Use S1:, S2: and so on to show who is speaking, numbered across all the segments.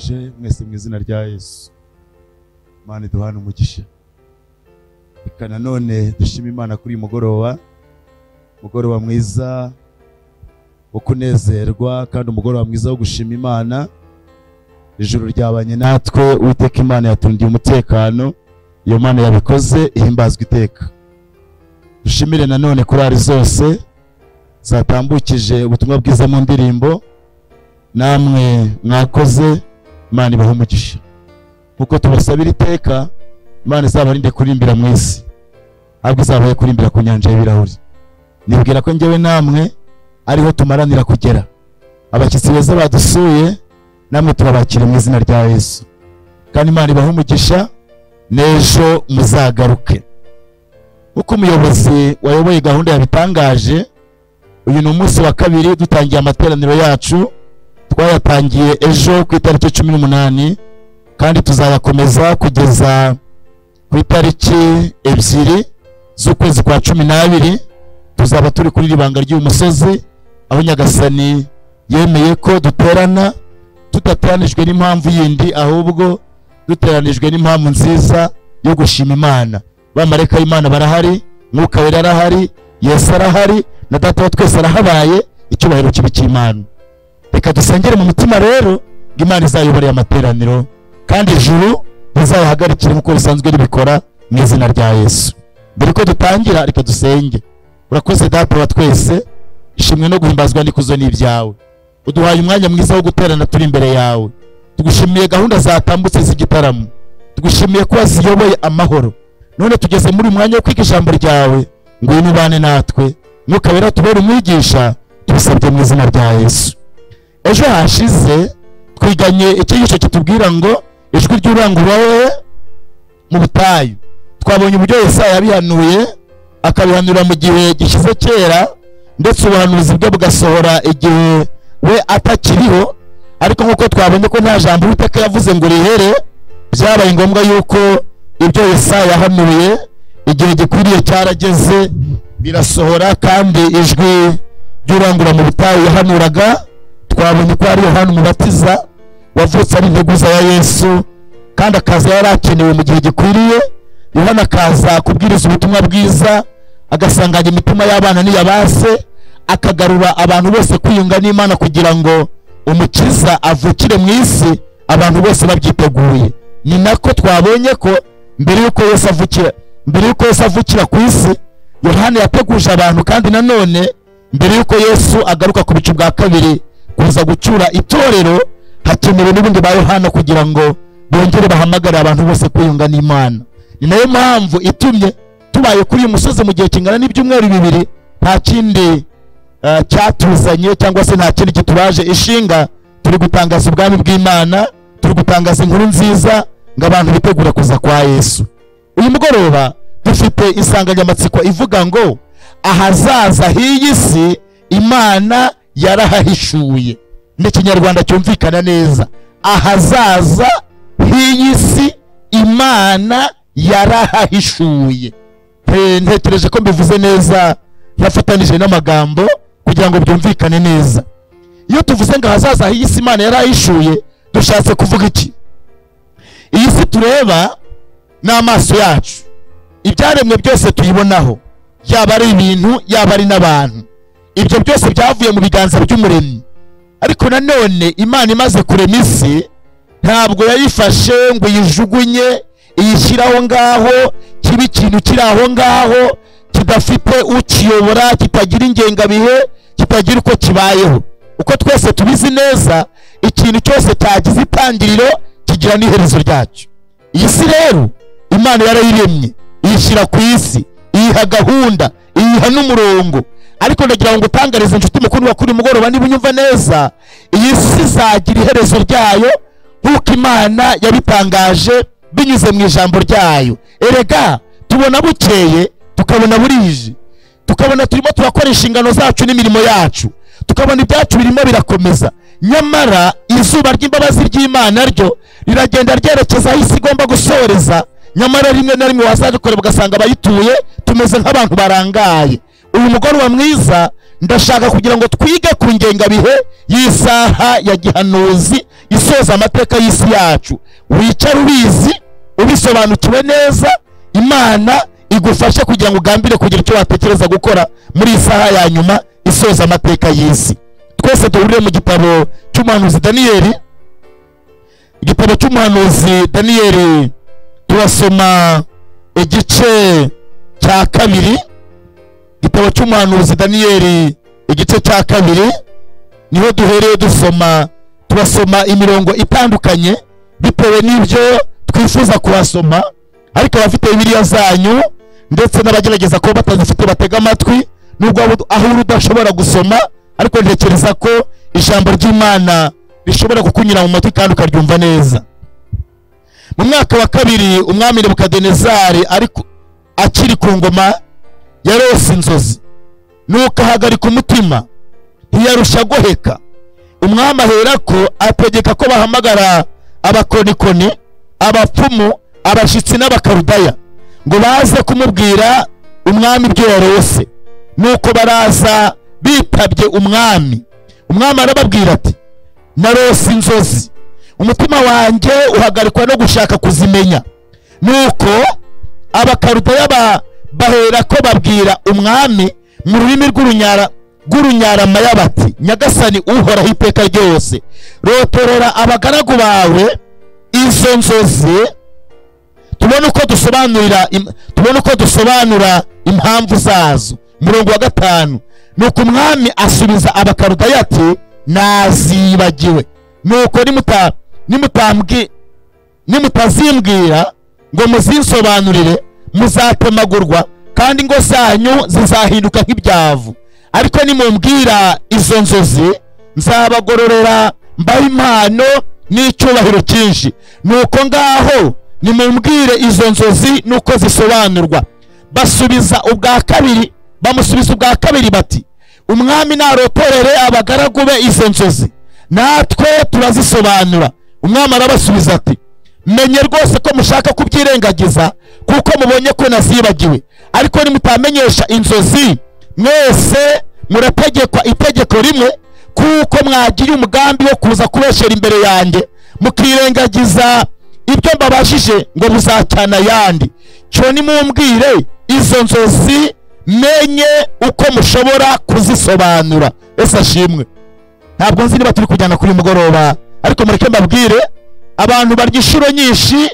S1: ndabasuhuje mwese mu izina rya Yesu. Imana iduhane umugisha. Reka nanone dushime Imana kuri mugoroba mwiza wo kunezerwa kandi umugoroba mwiza wo gushima Imana. Ijuru ryabanye natwe, Uwiteka Imana yatundiye umutekano, iyo Mana yabikoze ihimbazwa iteka. Dushimire nanone korali zose zatambukije ubutumwa bwiza mu ndirimbo, namwe mwakoze, Imana ibahe umugisha. Kuko tubasabira iteka, Imana izabarinde kurimbira mu isi, ahubwo izabahe kurimbira ku nyanja y'ibirahuri. Nibwira ko njyewe namwe ariho tumaranira kugera. Abashyitsi beza badusuye, namwe turabakira mu izina rya Yesu. Kandi Imana ibahe umugisha, n'ejo muzagaruke. Uko umuyobozi wayoboye gahunda yabitangaje, uyu ni umunsi wa kabiri dutangiye amateraniro yacu. Twayatangiye ejo ku itariki 18 kandi tuzayakomeza kugeza ku itariki 2 z'ukwezi kwa 12. Tuzaba turi kuri ribanga ry'umusozi, aho Nyagasani yemeye ko duterana, tudateranijwe n'impamvu yindi, ahubwo duteranijwe n'impamvu nziza yo gushima Imana. Bamareka Imana barahari, Mwuka Wera arahari, Yesu arahari, na Data wa twese arahabaye, icyubahiro kibe cy'Imana. Reka dusengere mu mutima rero ngo Imana izayobore amateraniro kandi ijuru rizayahagarikire nk'uko risanzwe ribikora mu izina rya Yesu. Mbere ko dutangira, reka dusenge. Urakoze Data wa twese, ishimwe no guhimbazwa n'ikuzo n'ibyawe. Uduhaye umwanya mwiza wo guterana turi imbere yawe. Tugushimiye gahunda zatambutse z'igitaramo, tugushimiye ko waziyoboye amahoro. None tugeze muri umwanya wo kwiga ijambo ryawe, ngo unubane natwe, Mwuka Wera tubere umwigisha, tubisabye mu izina rya Yesu. Ejo hashize twiganye icyigisho kitubwira ngo ijwi ry'uranguruye mu butayu. Twabonye uburyo Yesaya yabihanuye, akabihanura mu gihe gishize kera, ndetse ubuhanuzi bwe bugasohora igihe we atakiriho. Ariko nk'uko twabonye ko nta jambo Uwiteka yavuze ngo rihere, byabaye ngombwa yuko ibyo Yesaya yahanuye igihe gikwiriye cyarageze, birasohora. Kandi ijwi ry'urangura mu butayu yahanuraga, twabonye ko ari Yohana Umubatiza wavutse ari integuza ya Yesu, kandi akaza yari akenewe mu gihe gikwiriye. Yohana akaza kubwiriza ubutumwa bwiza, agasanganya imitima y'abana n'iyabase, akagarura abantu bose kwiyunga n'Imana kugira ngo umukiza avukire mu isi, abantu bose babyiteguye. Ni nako twabonye ko mbere yuko Yesu avukira ku isi, Yohana yateguje abantu, kandi nanone mbere yuko Yesu agaruka ku bicu bwa kabiri kuza gucyura itorero, hakenewe n'ubundi ba Yohana kugira ngo bongere bahamagare abantu bose kwiyunga n'Imana. Ni nayo mpamvu itumye tubaye kuri uyu musozi mu gihe kingana n'ibyumweru 2, nta kindi cyatuzanye cyangwa se nta kindi kituraje ishinga. Turi gutangaza ubwami bw'Imana, turi gutangaza inkuru nziza ngo abantu bitegura kuza kwa Yesu. Uyu mugoroba dufite insanganyamatsiko ivuga ngo ahazaza h'iyi si Imana yarahahishuye. Ni Kinyarwanda cyumvikana neza, ahazaza h'iyi si Imana yarahahishuye. Ntekereje ko mbivuze neza, yafatanije n'amagambo kugira ngo byumvikane neza. Iyo tuvuze ngo ahazaza h'iyi si Imana yarahishuye, dushatse kuvuga iki? Iyi si tureba n'amaso yacu, ibyaremwe byose tuyibonaho, yaba ari ibintu yaba ari n'abantu, ibyo byose byavuye mu biganza by'Umuremyi. Ariko nanone Imana imaze kurema isi, ntabwo yayifashe ngo yijugunye, iyishyiraho ngaho kiba ikintu kiri aho ngaho kidafite ukiyobora, kitagira ingengabihe, kitagira uko kibayeho. Uko twese tubizi neza, ikintu cyose cyagize itangiriro kigira n'iherezo ryacyo. Iyi si rero Imana yarayiremye, iyishyira ku isi, iyiha gahunda, iyiha n'umurongo. Ariko ndagira ngo utangarize inshuti mukuru wa kuri mugoroba, niba unyumva neza, iyi si izagira iherezo ryayo nk'uko Imana yabitangaje binyuze mu ijambo ryayo. Erega tubona bukeye, tukabona burije, tukabona turimo turakora inshingano zacu n'imirimo yacu, tukabona ibyacu birimo birakomeza. Nyamara izuba ry'imbabazi ry'Imana ryo riragenda ryerekeza aho isi igomba gusoreza. Nyamara rimwe na rimwe wazabikora ugasanga abayituye tumeze nk'abantu barangaye. Uyu mugoroba mwiza ndashaka kugira ngo twige ku ngengabihe y'isaha ya gihanuzi isoza amateka y'isi yacu. Wicara ubizi, ubisobanukiwe neza, Imana igufashe kugira ngo ugambire kugira icyo watekereza gukora muri isaha ya nyuma isoza amateka y'isi. Twese duhurire mu gitabo cy'umuhanuzi Daniyeli. Igitabo cy'umuhanuzi Daniyeli turasoma igice cya kabiri. Igitabo cy'umuhanuzi Daniyeli igice cya kabiri niho duhereye dusoma. Turasoma imirongo itandukanye bitewe n'ibyo twifuza kuhasoma, ariko abafite Bibiliya zanyu ndetse n'abagerageza ko batazifite batega amatwi, nubwo aho udashobora gusoma, ariko ntekereza ko ijambo ry'Imana rishobora kukunyura mu matwi kandi ukaryumva neza. Mu mwaka wa kabiri umwami Nebukadinezari ariko akiri ku ngoma yarose inzozi, nuko ahagarika umutima, ntiyarusha goheka. Umwami aherako ategeka ko bahamagara abakonikoni, abapfumu, abashitsi n'abakarudaya ngo baze kumubwira umwami ibyo yarose. Nuko baraza bitabye umwami. Umwami arababwira ati, narose inzozi, umutima wanjye uhagarikwa no gushaka kuzimenya. Nuko abakarudaya baherako babwira umwami mu rurimi rw'urunyaramaya bati, nyagasani uhoraho iteka ryose, rotorera abagaragu bawe izo nzozi tubone uko dusobanura impamvu zazo. Murongo wa 5. Nuko umwami asubiza abakarudaya ati, nazibagiwe. Nuko nimutazimbwira ngo muzinsobanurire, muzatemagurwa kandi ingo zanyu zizahinduka nk'ibyavu. Ariko nimumbwira izo nzozi, nzabagororera mbahe impano n'icyubahiro cyinshi. Nuko ngaho nimumbwire izo nzozi nuko zisobanurwa. Bamusubiza ubwa kabiri bati, umwami narotorere abagaragu be izo nzozi, natwe turazisobanura. Umwami arabasubiza ati, menye rwose ko mushaka kubyirengagiza, kuko mubonye ko nazibagiwe. Ariko nimutamenyesha inzozi, mwese murategekwa itegeko rimwe, kuko mwagiye umugambi wo kuza kubeshera imbere yanjye, mukirengagiza ibyo mbabajije ngo muzacyana yandi. Cyo nimumbwire izo nzozi, menye uko mushobora kuzisobanura. Ese ashimwe. Ntabwo nzi niba turi kujyana kuri mugoroba, ariko mureke mbabwire, abantu barya inshuro nyinshi,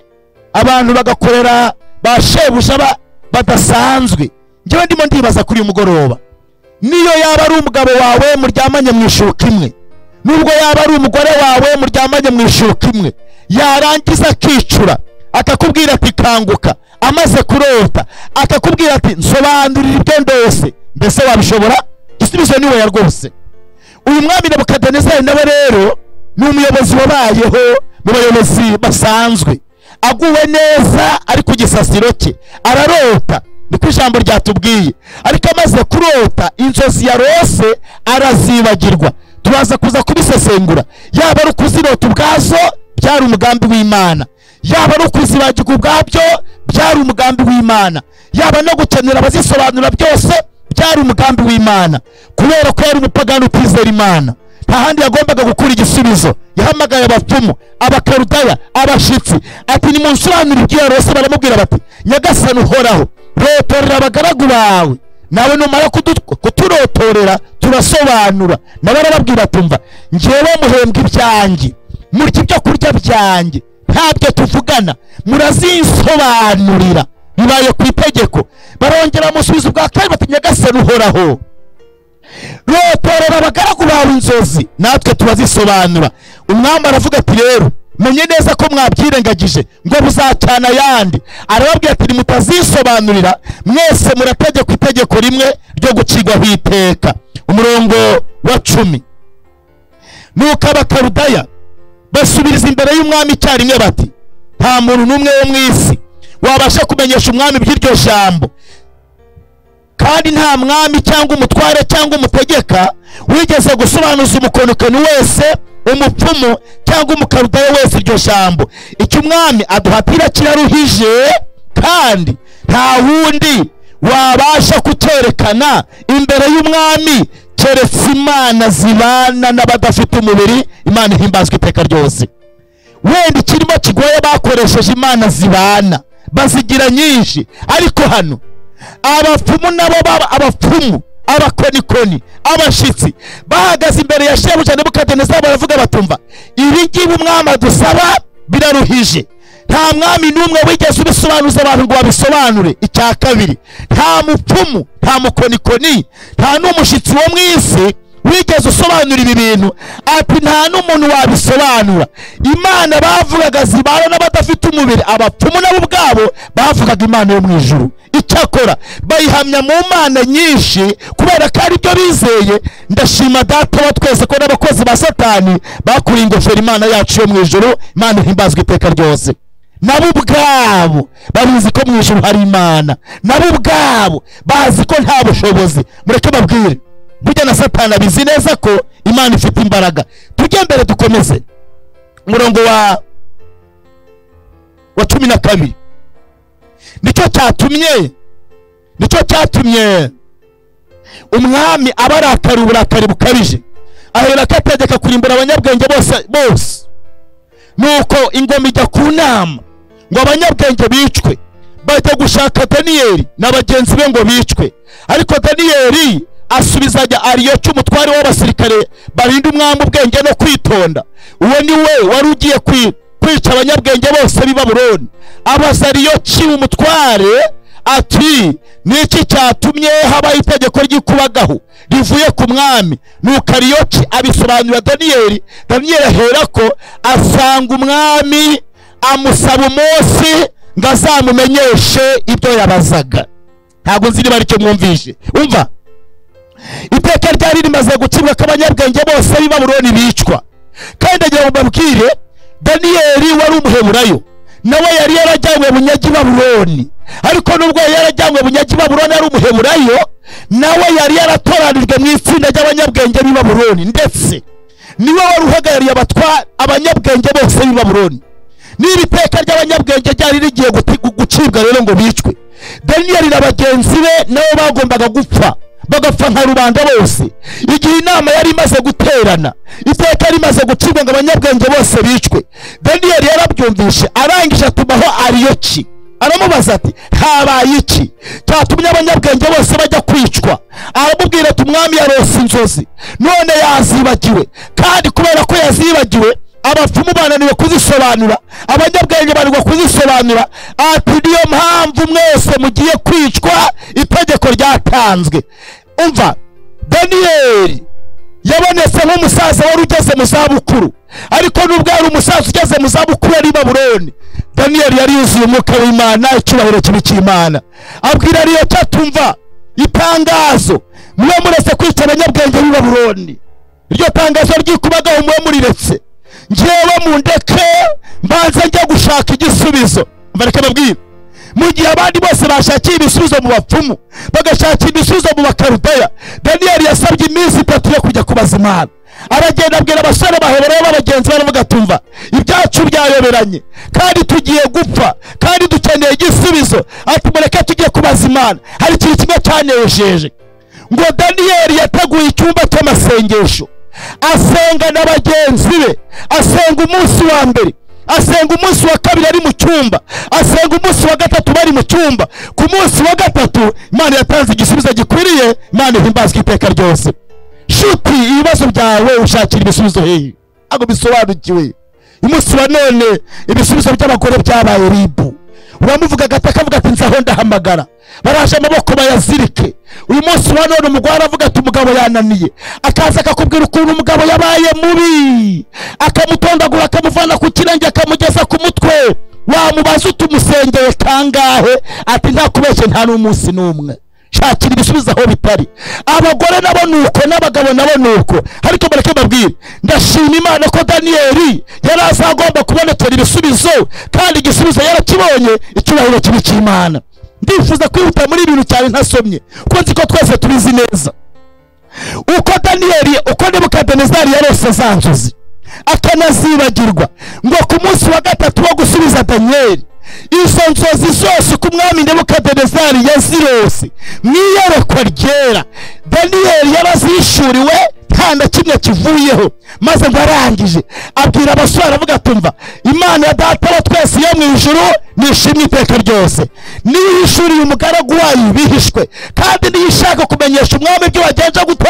S1: abantu bagakorera ba shebuja badasanzwe. Njyewe ndimo ndibaza kuri mugoroba, niyo yaba ari umugabo wawe muryamanye mu ishuka imwe, nubwo yaba ari umugore wawe muryamanye mu ishuka imwe, yarangiza akicura akakubwira ati kanguka, amaze kurota akakubwira ati nsobanurira ibyo ndose, mbese wabishobora? Igisubizo ni we rwose. Uyu mwami Nebukadinezari nawe rero ni umuyobozi wabayeho mu bayobozi basanzwe, aguwe neza ari ku gisasiro cye, ararota, niko ijambo ryatubwiye. Ariko amaze kurota inzozi yarose arazibagirwa. Turaza kuza kubisesengura, yaba ari ukuzirota ubwazo byari umugambi w'Imana, yaba ari ukuzibagirwa ubwabyo byari umugambi w'Imana, yaba no gukenera abazisobanura byose byari umugambi w'Imana. Kubera ko yari umupagani utizera Imana, nta handi yagombaga gukura igisubizo. Yahamagaye abapfumu, abakarudaya, abashitsi ati, nimunsobanurire ibyo yarose. Baramubwira bati, nyagasani uhoraho, rotorera abagaragu bawe, nawe numara kuturotorera turasobanura. Nawe arababwira ati, mva njyewe muhembwa ibyanjye, murya ibyo kurya byanjye, ntabyo tuvugana, murazinsobanurira. Bibaye ku itegeko. Barongera bamusubiza ubwa kabiri bati, nyagasani uhoraho, rotorera abagaragu bawe inzozi, natwe turazisobanura. Umwami aravuga ati, rero menye neza ko mwabyirengagije ngo buzacyana yandi. Arababwira ati, nimutazisobanurira, mwese murategekwa itegeko rimwe ryo gucigwaho iteka. Umurongo wa 10. Nuko abakarudaya basubiriza imbere y'umwami icyarimwe bati, nta muntu n'umwe wo mu isi wabasha kumenyesha umwami iby'iryo jambo, kandi nta mwami cyangwa umutware cyangwa umutegeka wigeze gusobanuza umukonikoni wese, umupfumu cyangwa umukarudaya wese iryo jambo. Icyo umwami aduhatira kiraruhije, kandi nta wundi wabasha kucyerekana imbere y'umwami keretse imana zibana n'abadafite umubiri, Imana ihimbazwa iteka ryose. Wenda ikirimo kigoye bakoresheje imana zibana, bazigira nyinshi, ariko hano abapfumu nabo abapfumu, abakonikoni, abashitsi bahagaze imbere ya shebuja Nebukadinezari baravuga batumva, ibi ngibi umwami adusaba biraruhije. Nta mwami n'umwe wigeze ubisobanuza abantu ngo babisobanure. Icya kabiri, nta mupfumu, nta mukonikoni, nta n'umushitsi wo mw'isi wigeze usobanura ibi bintu. Ati nta n'umuntu wabisobanura. Imana bavugaga zibana n'abadafite umubiri, abapfumu nabo ubwabo bavugaga imana yo mu ijuru. Icyakora bayihamya mu mana nyinshi kubera ko ari byo bizeye. Ndashima data wa twese ko n'abakozi ba Satani bakuriye ingofero imana yacu yo mu ijuru. Imana ihimbazwa iteka ryose. Nabo ubwabo babizi ko mu ijuru hari imana, nabo ubwabo bazi ko nta bushobozi. Mureke babwire, burya na Satani abizi neza ko imana ifite imbaraga. Tujye mbere dukomeze umurongo wa 12. Nicyo cyatumye umwami abarakari uburakari bukabije, ahera akategeka kurimbura abanyabwenge bose. Nuko ingoma ijya ku nama ngo abanyabwenge bicwe, bajya gushaka Daniyeli n'abagenzi be ngo bicwe. Ariko Daniyeli asubizajya Ariyoki umutware w'abasirikare barinda umwami ubwenge no kwitonda. Uwo ni we wari ugiye kwica abanyabwenge bose b'i Babuloni. Abaza Ariyoki umutware ati, niki cyatumye habaho itegeko ry'ikubagahu rivuye ku mwami? Nuko Ariyoki abisobanurira Daniyeli. Daniyeli aherako asanga umwami amusaba umunsi ngo azamumenyeshe ibyo yabazaga. Ntabwo nzi niba aricyo mwumvishe. Umva, iteka ryari rimaze gucibwa ko abanyabwenge bose b'i Babuloni bicwa. Kandi agira ngo mbabwire, Daniyeli wari umuheburayo, nawe yari yarajyanywe bunyagi i Babuloni. Ariko nubwo yari yarajyanywe bunyagi i Babuloni ari umuheburayo, nawe yari yaratoranijwe mu itsinda ry'abanyabwenge b'i Babuloni, ndetse niwe wari uhagarariye abanyabwenge bose b'i Babuloni. Niba iteka ry'abanyabwenge ryari rigiye gucibwa rero ngo bicwe, Daniyeli na bagenzi be nabo bagombaga gupfa, bagapfa nka rubanda bose. Igihe inama yari imaze guterana, iteka rimaze gucibwa ngo abanyabwenge bose bicwe, Daniyeli yarabyumvishe, arangije atumaho Ariyoki aramubaza ati, habaye iki cyatumye abanyabwenge bose bajya kwicwa? Aramubwira ati, umwami yarose inzozi none yazibagiwe, kandi kubera ko yazibagiwe abapfumu bananiwe kuzisobanura, abanyabwenge bananiwe kuzisobanura. Ati niyo mpamvu mwese mugiye kwicwa, itegeko ryatanzwe. Umva, Daniyeli yabonetse nk'umusaza wari ugeze mu zabukuru, ariko nubwo yari umusaza ugeze mu zabukuru ari i Babuloni, Daniyeli yari yuzuye umwuka w'Imana, icyubahiro kibi cy'Imana. Abwira Ariyoki atumva itangazo, mwe muretse kwica abanyabwenge b'i Babuloni. Iryo tangazo ryikubagaho mwe muriretse, njyewe mundeke mbanza njya gushaka igisubizo. Mbareke babwire, mu gihe abandi bose bashakiye ibisubizo mu bapfumu, bagashakira ibisubizo mu bakarudaya, Daniyeli yasabye iminsi 3 yo kujya kubaza Imana. Aragenda abwira abasore baheberayo b'abagenzi baravuga, tumva ibyacu byayoberanye kandi tugiye gupfa kandi dukeneye igisubizo. Ati mureke tugiye kubaza Imana. Hari ikintu kimwe cyanejeje, ngo Daniyeli yateguye icyumba cy'amasengesho, asenga na bagenzi be, asenga umunsi wa mbere, asenga umunsi wa kabiri ari mu cyumba, asenga umunsi wa gatatu bari mu cyumba. Ku munsi wa gatatu Imana yatanze igisubizo gikwiriye. Imana ihimbazwa iteka ryose. Shuti, ibibazo byawe ushakira ibisubizo hehe? Ago bisobanukiwe. Umunsi wa none ibisubizo by'abagore byabaye ribu. Uramuvuga gataka avuga ati nzaho ndahamagara, baraje amaboko bayazirike. Uyu munsi wa none umugore aravuga ati umugabo yananiye, akaza akakubwira ukuntu umugabo yabaye mubi, akamutondagura akamuvana ku kirenge akamugeza ku mutwe. Wamubaza utumusengeye kangahe? Ati nta kubeshye nta n'umunsi n'umwe. Shakira ibisubizo aho bitari. Abagore nabo nuko, n'abagabo nabo nuko. Ariko bareke babwire, ndashima Imana ko Daniyeli yari azagomba kubonekera ibisubizo, kandi igisubizo yarakibonye, icyubahiro kibi cy'Imana. Ndifuza kwihuta muri ibintu cyane ntasomye, kuko nzi ko twese tubizi neza uko Daniyeli, uko Nebukadinezari yarose za nzozi akanazibagirwa, ngo ku munsi wa gatatu wo gusubiza Daniyeli izo nzozi zose ku mwami Nebukadinezari yazirose mwiyerekwa ryera. Daniyeli yabazishuriwe nta na kimwe kivuyeho, maze ngo arangije abwira abasore aravuga atumva Imana ya data wa twese yo mu ijuru nishimwe iteka ryose, niyo yishuriye umugaragu wayo bihishwe, kandi niyo ishaka kumenyesha umwami ibyo wagenje gute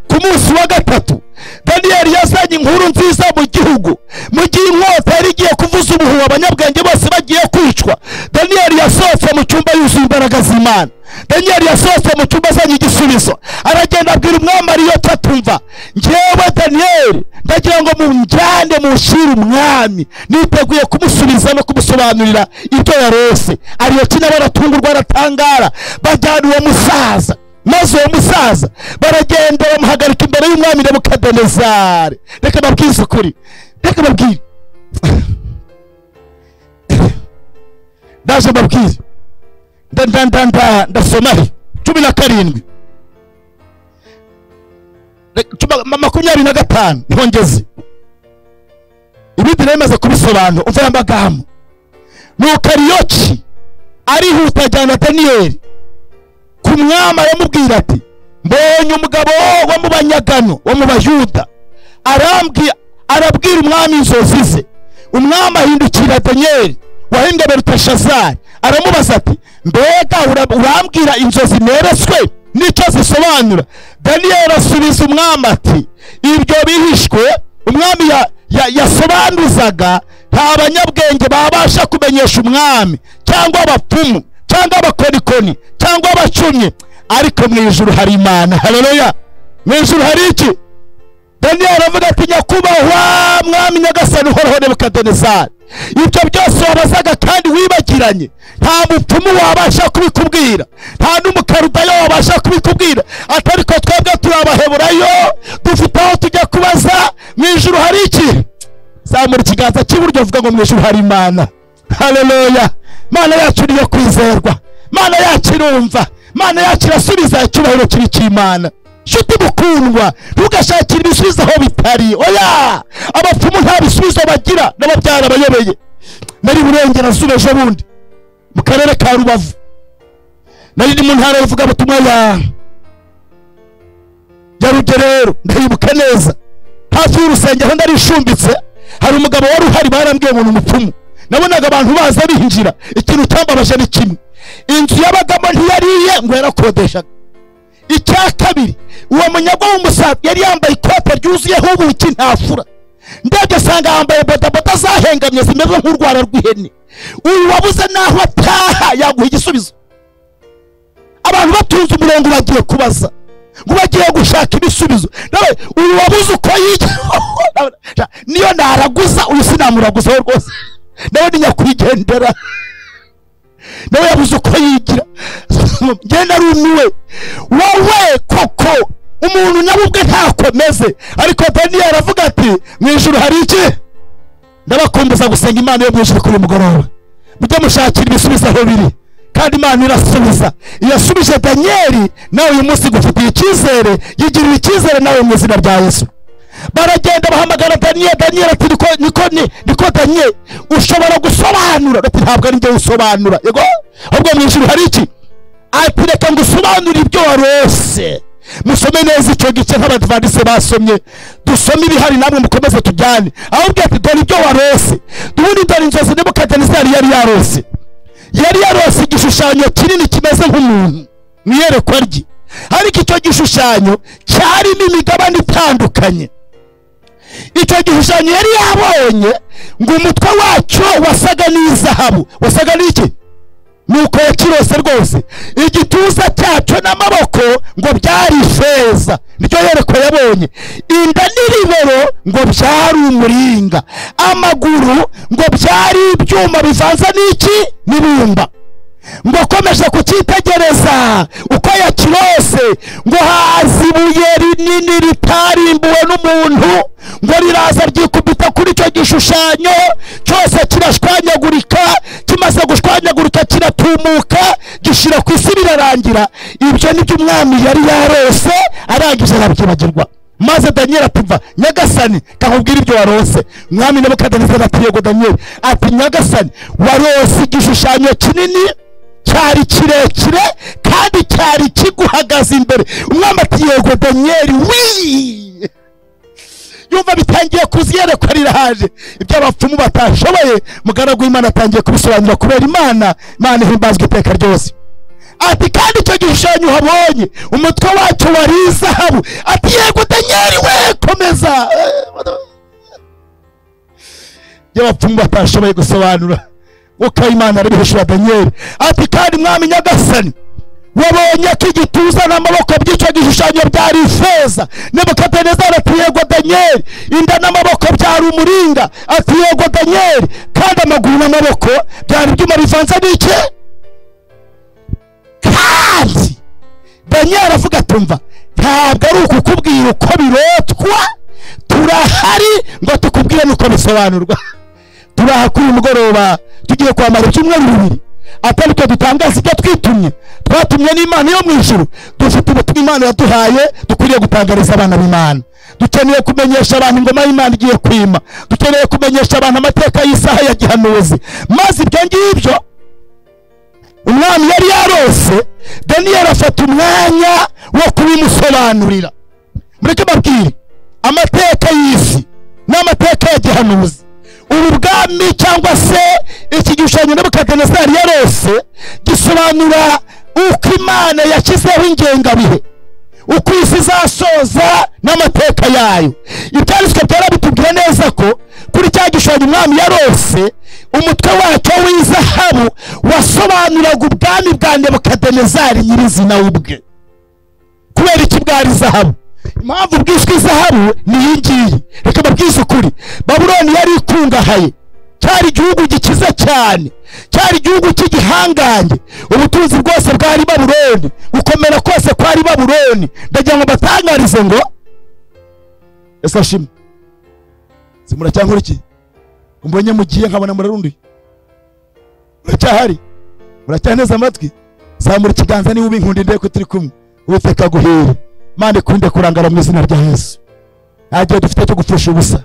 S1: ku munsi wa gatatu. Daniyeli yazanye inkuru nziza mu gihugu, mu gihe inkota yari igiye kuvuza ubuhuha abanyabwenge bose bagiye kwicwa. Daniyeli yasohotse mu cyumba yuzuye imbaraga z'Imana. Daniyeli yasohotse mu cyumba azanye igisubizo, aragenda abwira umwami Ariyoti atumva njyewe Daniyeli ndagira ngo munjyane mushire umwami, niteguye kumusubiza no kumusobanurira ibyo yarose. Ariyoti nawe aratungurwa aratangara, bajyana uwo musaza, maze uwo musaza baragenda bamuhagarika imbere y'umwami Nebukadinezari. Reka babwize ukuri, reka babwire ndaje babwire ndasoma 17 25 niho ngeze, ibindi namaze kubisobanura. Umva amagambo, nuko Ariyoti arihuta ajyana Daniyeli ku mwami aramubwira ati mbonye umugabo wo mu banyagano wo mu Bayuda arabwira umwami inzozi ze. Umwami ahindukira Daniyeli wahimbwe Beluteshazari aramubaza ati mbega urambwira inzozi nereswe nicyo zisobanura? Daniyeli asubiza umwami ati ibyo bihishwe umwami yasobanuzaga nta banyabwenge babasha kumenyesha umwami, cyangwa abapfumu, cyangwa abakorikoni, cyangwa abacumye, ariko mu ijuru hari Imana. Haleluya! Mu ijuru hari iki? Daniyeli aravuga ati nyakubahwa mwami nyagasani uhoraho Nebukadinezari, ibyo byose wabazaga kandi wibagiranye nta mupfumu wabasha kubikubwira, nta n'umukarudayo wabasha kubikubwira, atari ko twebwe turi Abaheburayo dufite aho tujya kubaza. Mu ijuru hari iki? Zamura ikiganza cy'iburyo vuga ngo mu ijuru hari Imana. Haleluya! Mana yacu niyo kwizerwa, Mana yacu irumva, Mana yacu irasubiza icyubahiro kiri cy'Imana. Nshuti mukundwa, ntugashakire ibisubizo aho bitari. Oya, abapfumu nta bisubizo bagira, n'ababyara abayobeye. Nari Burengerazuba ejo bundi mu karere ka Rubavu, nari mu ntara y'uvuga butumwa ya Rugerero, ndayibuka neza. Hafi y'urusengero ndarishumbitse, hari umugabo wari uhari barambwiye ngo ni umupfumu. Nabonaga abantu baza binjira, ikintu cyambabaje ni kimwe, inzu y'abagamo ntiyariye ngo yarakodeshaga. Icya kabiri, uwo munyagwa w'umusaza yari yambaye ikote ryuzuyeho ubuki ntafura, ndebye sanga yambaye bodaboda zahengamye zimeze nk'urwara rw'ihene. Uyu wabuze naho ataha yaguha igisubizo. Abantu batunze umurongo bagiye kubaza ngo bagiye gushaka ibisubizo, nawe uyu wabuze uko yigira niyo naraguza uyu sinamuraguza rwose, nawe ni nyakwigendera, nawe yabuze uko yigira. Ngenda runuwe wowe koko umuntu nawe ubwe ntakomeze. Ariko Daniyeli aravuga ati mu ijuru hari iki? Ndabakumbuza gusenga Imana yo mu ijuru kuri mugoroba, mujye mushakira ibisubizo aho biri, kandi Imana irasubiza. Iyasubije Daniyeli, nawe uyu munsi gufitiye icyizere, yigirira icyizere nawe mu izina rya Yesu. Baragenda bahamagara Daniyeli ati niko Daniyeli ushobora gusobanura? Ati ntabwo ari njye usobanura, yego ahubwo mu ijuru hari iki? Ati reka ngusobanurire ibyo warose. Musome neza icyo gice nk'abadivantiste basomye, dusome ibihari namwe mukomeze tujyane. Ahubwo ati dore ibyo warose. Dubundi dore inzozi Nebukadinezari yari yarose. Yari yarose igishushanyo kinini kimeze nk'umuntu mu iyerekwa rye, ariko icyo gishushanyo cyarimo imigabane itandukanye. Icyo gishushanyo yari yabonye ngo umutwe wacyo wasaga n'izahabu. Wasaga n'iki? Nuko yakirose rwose. Igituza cyacyo n'amaboko ngo byari ifeza, nicyo yereko yabonye. Inda n'iribero ngo byari umuringa, amaguru ngo byari ibyuma bivanze n'iki? N'ibumba. Ngo akomeje kucyitegereza uko yakirose, ngo haza ibuye rinini ritarimbuwe n'umuntu, ngo riraza ryikubita kuri icyo gishushanyo cyose kirashwanyagurika. Kimaze gushwanyagurika kiratumuka, gishira ku isi birarangira. Ibyo nibyo umwami yari yarose, arangije arabyibagirwa. Maze Daniyeli atuva nyagasani kakubwira ibyo warose. Mwami Nebukadinezari ati yego Daniyeli. Ati nyagasani warose igishushanyo kinini cyari kirekire kandi cyari kiguhagaze imbere. Umwami ati yego Daniyeli wi, yumva bitangiye kuziyerekwa rirahaje, ibyo abapfumu batashoboye mugaragu w'Imana atangiye kubisobanura kubera Imana ihimbazwa iteka ryose. Ati kandi icyo gishushanyo uhabonye umutwe wacyo wari izahabu. Ati yego Daniyeli we komeza. Y'abapfumu batashoboye gusobanura uko Imana ari bihishura Daniyeli. Ati kandi mwami nyagasani wabonye ko igituza n'amaboko by'icyo gishushanyo byari ifeza. Nebukadinezari ati yego Daniyeli, inda n'amaboko byari umuringa. Ati yego Daniyeli, kandi amaguru n'amaboko byari ibyuma bivanze n'iki. Kandi Daniyeli avuga atumva ntabwo ari ukukubwira uko birotwa, turahari ngo tukubwire nuko bisobanurwa. Turaha kuri mugoroba tugiye kwamara ibyumweru bibiri atari twe dutangaza ibyo twitumye, twatumye n'Imana yo mu ijuru. Dufite ubutumwa Imana yaduhaye dukwiriye gutangariza abana b'Imana. Dukeneye kumenyesha abantu ingoma y'Imana igiye kwima, dukeneye kumenyesha abantu amateka y'isaha ya gihanuzi. Maze ibyo ngibyo umwami yari yarose, Daniyeli afata umwanya wo kubimusobanurira. Mureke babwire amateka y'isi n'amateka ya gihanuzi. Ubu bwami cyangwa se iki gishushanyo Nebukadinezari yarose gisobanura uko Imana yashyizeho ingengabihe, uko isi izasoza n'amateka yayo. Ibyanditswe byera bitubwira neza ko kuri cya gishushanyo umwami yarose umutwe wacyo w'izahabu wasobanuraga ubwami bwa Nebukadinezari nyirizina ubwe. Kubera iki bwari zahabu? Impamvu bwiswe izahabu ni iyi ngiyi. Reka babwize ukuri, Babuloni yari ikungahaye, cyari igihugu gikize cyane, cyari igihugu cy'igihangange. Ubutunzi bwose bwari Babuloni, gukomera kose kwari Babuloni. Ndagira ngo batangarize ngo ese ashimwe simura cyangwa iki umbonye mugiye nkabona murarundi muracyahari, muracyaneza amatwi. Zamura ikiganza niba ubinkunda ndeko turi kumwe. Uwiteka guhera Imana ikunde kurangara mu izina rya Yesu. Ntagiye dufite cyo gupfusha ubusa,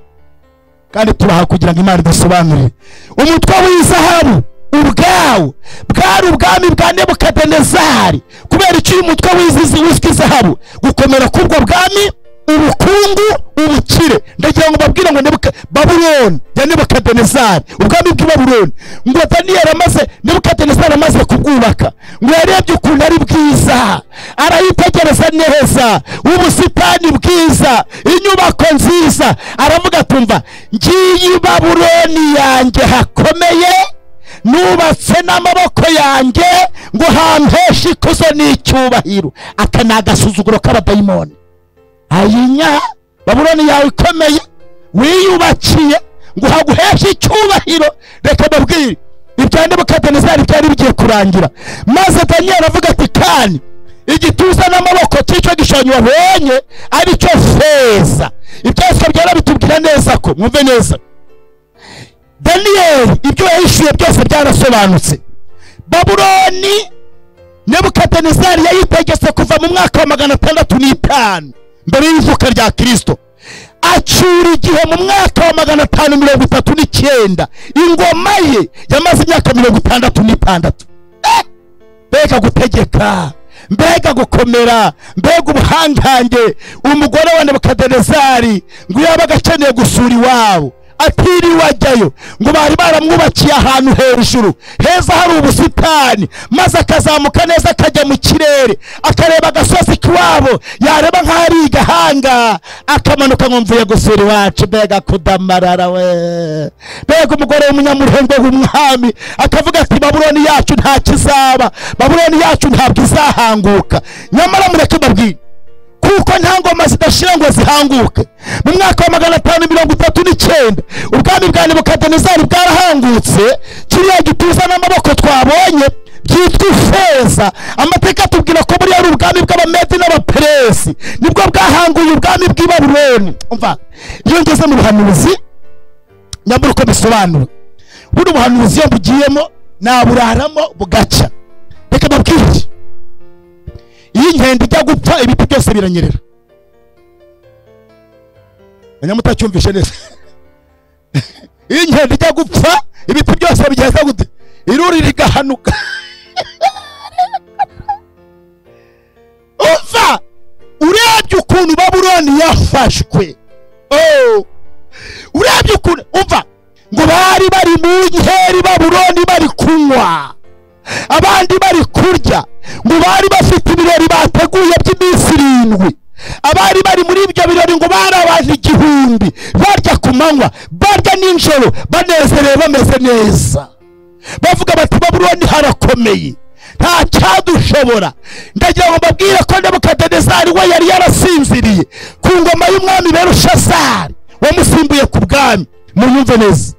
S1: kandi turaha kugira ngo Imana idusobanurire. Umutwe w'izahabu ubwawo bwari ubwami bwa Nebukadinezari. Kubera icyo uyu mutwe w'izwi izahabu gukomera k'ubwo bwami, ubukungu, ubukire. Ndagira ngo babwire ngo Babuloni ya Nebukadinezari, ubwami bw'Ibabuloni, ngo Nebukadinezari amaze kubwubaka, ngo yarebye ukuntu ari bwiza, arayitegereza neza, ubusitani bwiza, inyubako nziza. Aravuga atumva ngiyi Babuloni yanjye hakomeye, nubatse n'amaboko yanjye ngo hampeshe ikuzo n'icyubahiro. Aka ni agasuzuguro k'abadayimoni. Ayinya Babuloni yawe ikomeye wiyubakiye ngo haguheshe icyubahiro. Reka babwire ibya Nebukadinezari byari bigiye kurangira. Maze Daniyeli avuga ati kandi igituza n'amaboko cy'icyo gishushanyo wabonye ari cyo feza. Ibyose byara bitubwira neza ko, mwumve neza, Daniyeli ibyo yahishuye byose byarasobanutse. Babuloni Nebukadinezari yayitegetse kuva mu mwaka wa 605 mbere y'ivuka rya Kristo, acyura igihe mu mwaka wa 539. Ingoma ye yamaze imyaka 66. Mbega gutegeka, mbega gukomera, mbega ubuhangange. Umugore wa Nebukadinezari ngo yabaga akeneye gusura iwabo, atiriwe ajyayo, ngo bari baramwubakiye ahantu hejuru heza hari ubusitani, maze akazamuka neza akajya mu kirere, akareba agasozi k'iwabo, yareba nk'ari igahanga, akamanuka ngo mvuye gusura iwacu. Mbega kudamarara we! Mbega umugore w'umunyamurenge w'umwami akavuga ati Babuloni yacu nta kizaba, Babuloni yacu ntabwo izahanguka. Nyamara mureke babwire kuko nta ngoma zidashira ngo zihanguke. Mu mwaka wa 539 ubwami bwa Nebukadinezari bwarahangutse. Kiriya gituza n'amaboko twabonye byitwa ifeza. Amateka tubwira ko buri ari ubwami bw'Abamedi n'Abaperesi nibwo bwahanguye ubwami bw'i Babuloni. Umva, iyo ngeze mu buhanuzi nyamara uko bisobanura, buri buhanuzi iyo bugiyemo naburaramo bugacya. Reka babwire, iyi nkende ijya gupfa ibiti byose biranyerera. Mutacyumvishe neza. Iyi nkende ijya gupfa ibiti byose bigeza gute? Iruri rigahanuka. bishwe. Urebye ukuntu umva ngo bari bari mu nkeri Babuloni bari kunywa, abandi bari kurya, ngo bari bafite ibirori bateguye by'iminsi 7. Abari bari muri ibyo birori ngo bari abantu 1000 barya ku manywa barya n'injoro banezerewe bameze neza, bavuga bati Babuloni harakomeye nta cyadushobora. Ndagira ngo mbabwire ko Nebukadinezari we yari yarasinziriye ku ngoma y'umwami Belushazari wamusimbuye ku bwami. Munyumve neza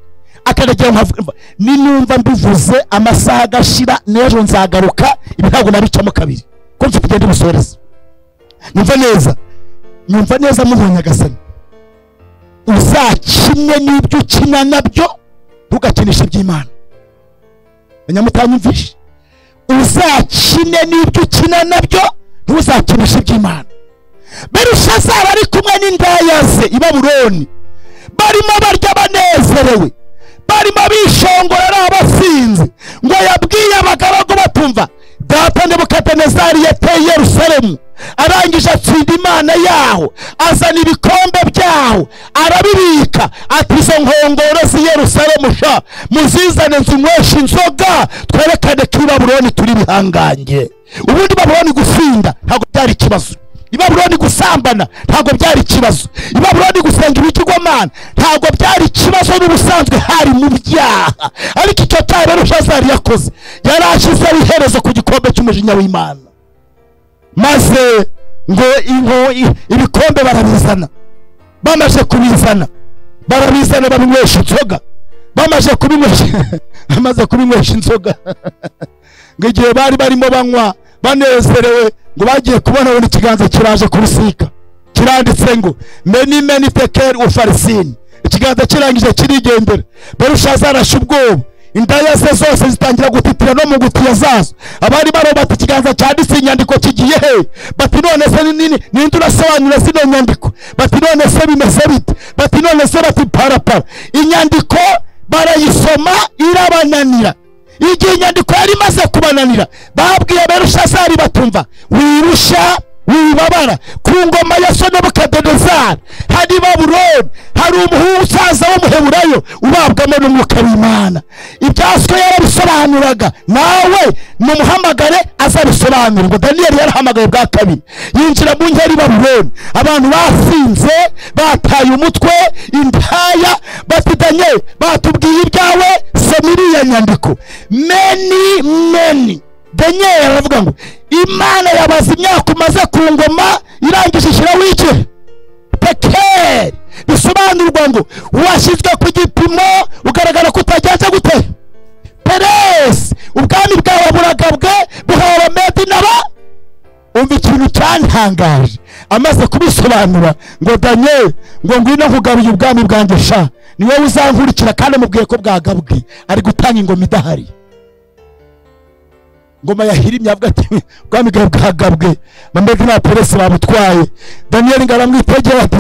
S1: akanagira ngo ninumva mbivuze amasaha agashira n'ejo nzagaruka, ibi ntabwo nabicamo kabiri ko mfite kugenda musoreza. Nyumva neza muhonya gasani, uzakimwe n'ibyo ukina nabyo ntugakinishe iby'Imana. Nyamutanyumvishe, uzakine n'ibyo ukina nabyo ntuzakinishe iby'Imana. Belushazari ari kumwe n'indaya ze i Babuloni barimo barya banezerewe, barimo bishongora ari abasinzi, ngo yabwiye abagaragu batumva data Nebukadinezari yateye Yerusalemu, arangije atsinda Imana yaho, azana ibikombe byaho arabibika, ati izo nkongoro z'i Yerusalemu sha muzizane zinywesha inzoga twerekane ko i Babuloni turi bihangange. Ubundi Babuloni gusinda ntabwo byari ikibazo, i Babuloni gusambana ntabwo byari ikibazo, i Babuloni gusenga ibigirwamana ntabwo byari ikibazo, n'ubusanzwe hari mu byaha. Ariko icyo cyaha Belushazari yakoze, yarashyizeho iherezo ku gikombe cy'umujinya w'Imana. Maze ngo ibikombe barabizana, bamaze kubizana barabizana babinywesha inzoga, bamaze kubinywesha inzoga ngo igihe bari barimo banywa banezerewe, ngo bagiye kubona buri ikiganza kiraje kurusika kiranditse ngo meni tekel ufarisini. Ikiganza kirangije kirigendera. Belushazari asha ubwoba, indaya ze zose zitangira gutitira no mu gutiya zazo. Abari barobata ikiganza cyanditse inyandiko kigiye he, bati none se ninde urasobanura zino nyandiko, bati none se bimeze bite, bati none se bati parapara. Inyandiko barayisoma irabananira. Igihe inyandiko yari imaze kubananira, babwiye Belushazari batumva wirusha wibabara, ku ngoma ya Nebukadinezari hari Babuloni hari umusaza w'umuheburayo ubabwamo n'umwuka w'Imana. Ibyaswe yarabisobanuraga, nawe numuhamagare azabisobanura. Ngo Daniyeli yarahamagaye bwa kabiri, yinjira mu nkeri Babuloni, abantu basinze bataye umutwe, indaya bati Daniyeli batubwiye ibyawe, soma iriya nyandiko. Meni Daniyeli aravuga ngo Imana yabaza imyaka umaze ku ngoma irangije ishyiraho iki tekeri, bisobanurwa ngo washyizwe ku gipimo ugaragara ko utagenze gute Peresi, ubwami bwawe buragabwe buhawe Abamedi n'aba. Umva ikintu cyantangaje amaze kubisobanura, ngo Daniyeli ngo ngwino nkugaruye ubwami bwanjye sha, ni wowe uzankurikira kandi mubwiye ko bwagabwe. Ari gutanga ingoma idahari, ngoma yahirimye avuga ati ubwami bwagabwe, Abamedi na Peresi babutwaye. Daniyeli ngaramwitegera ati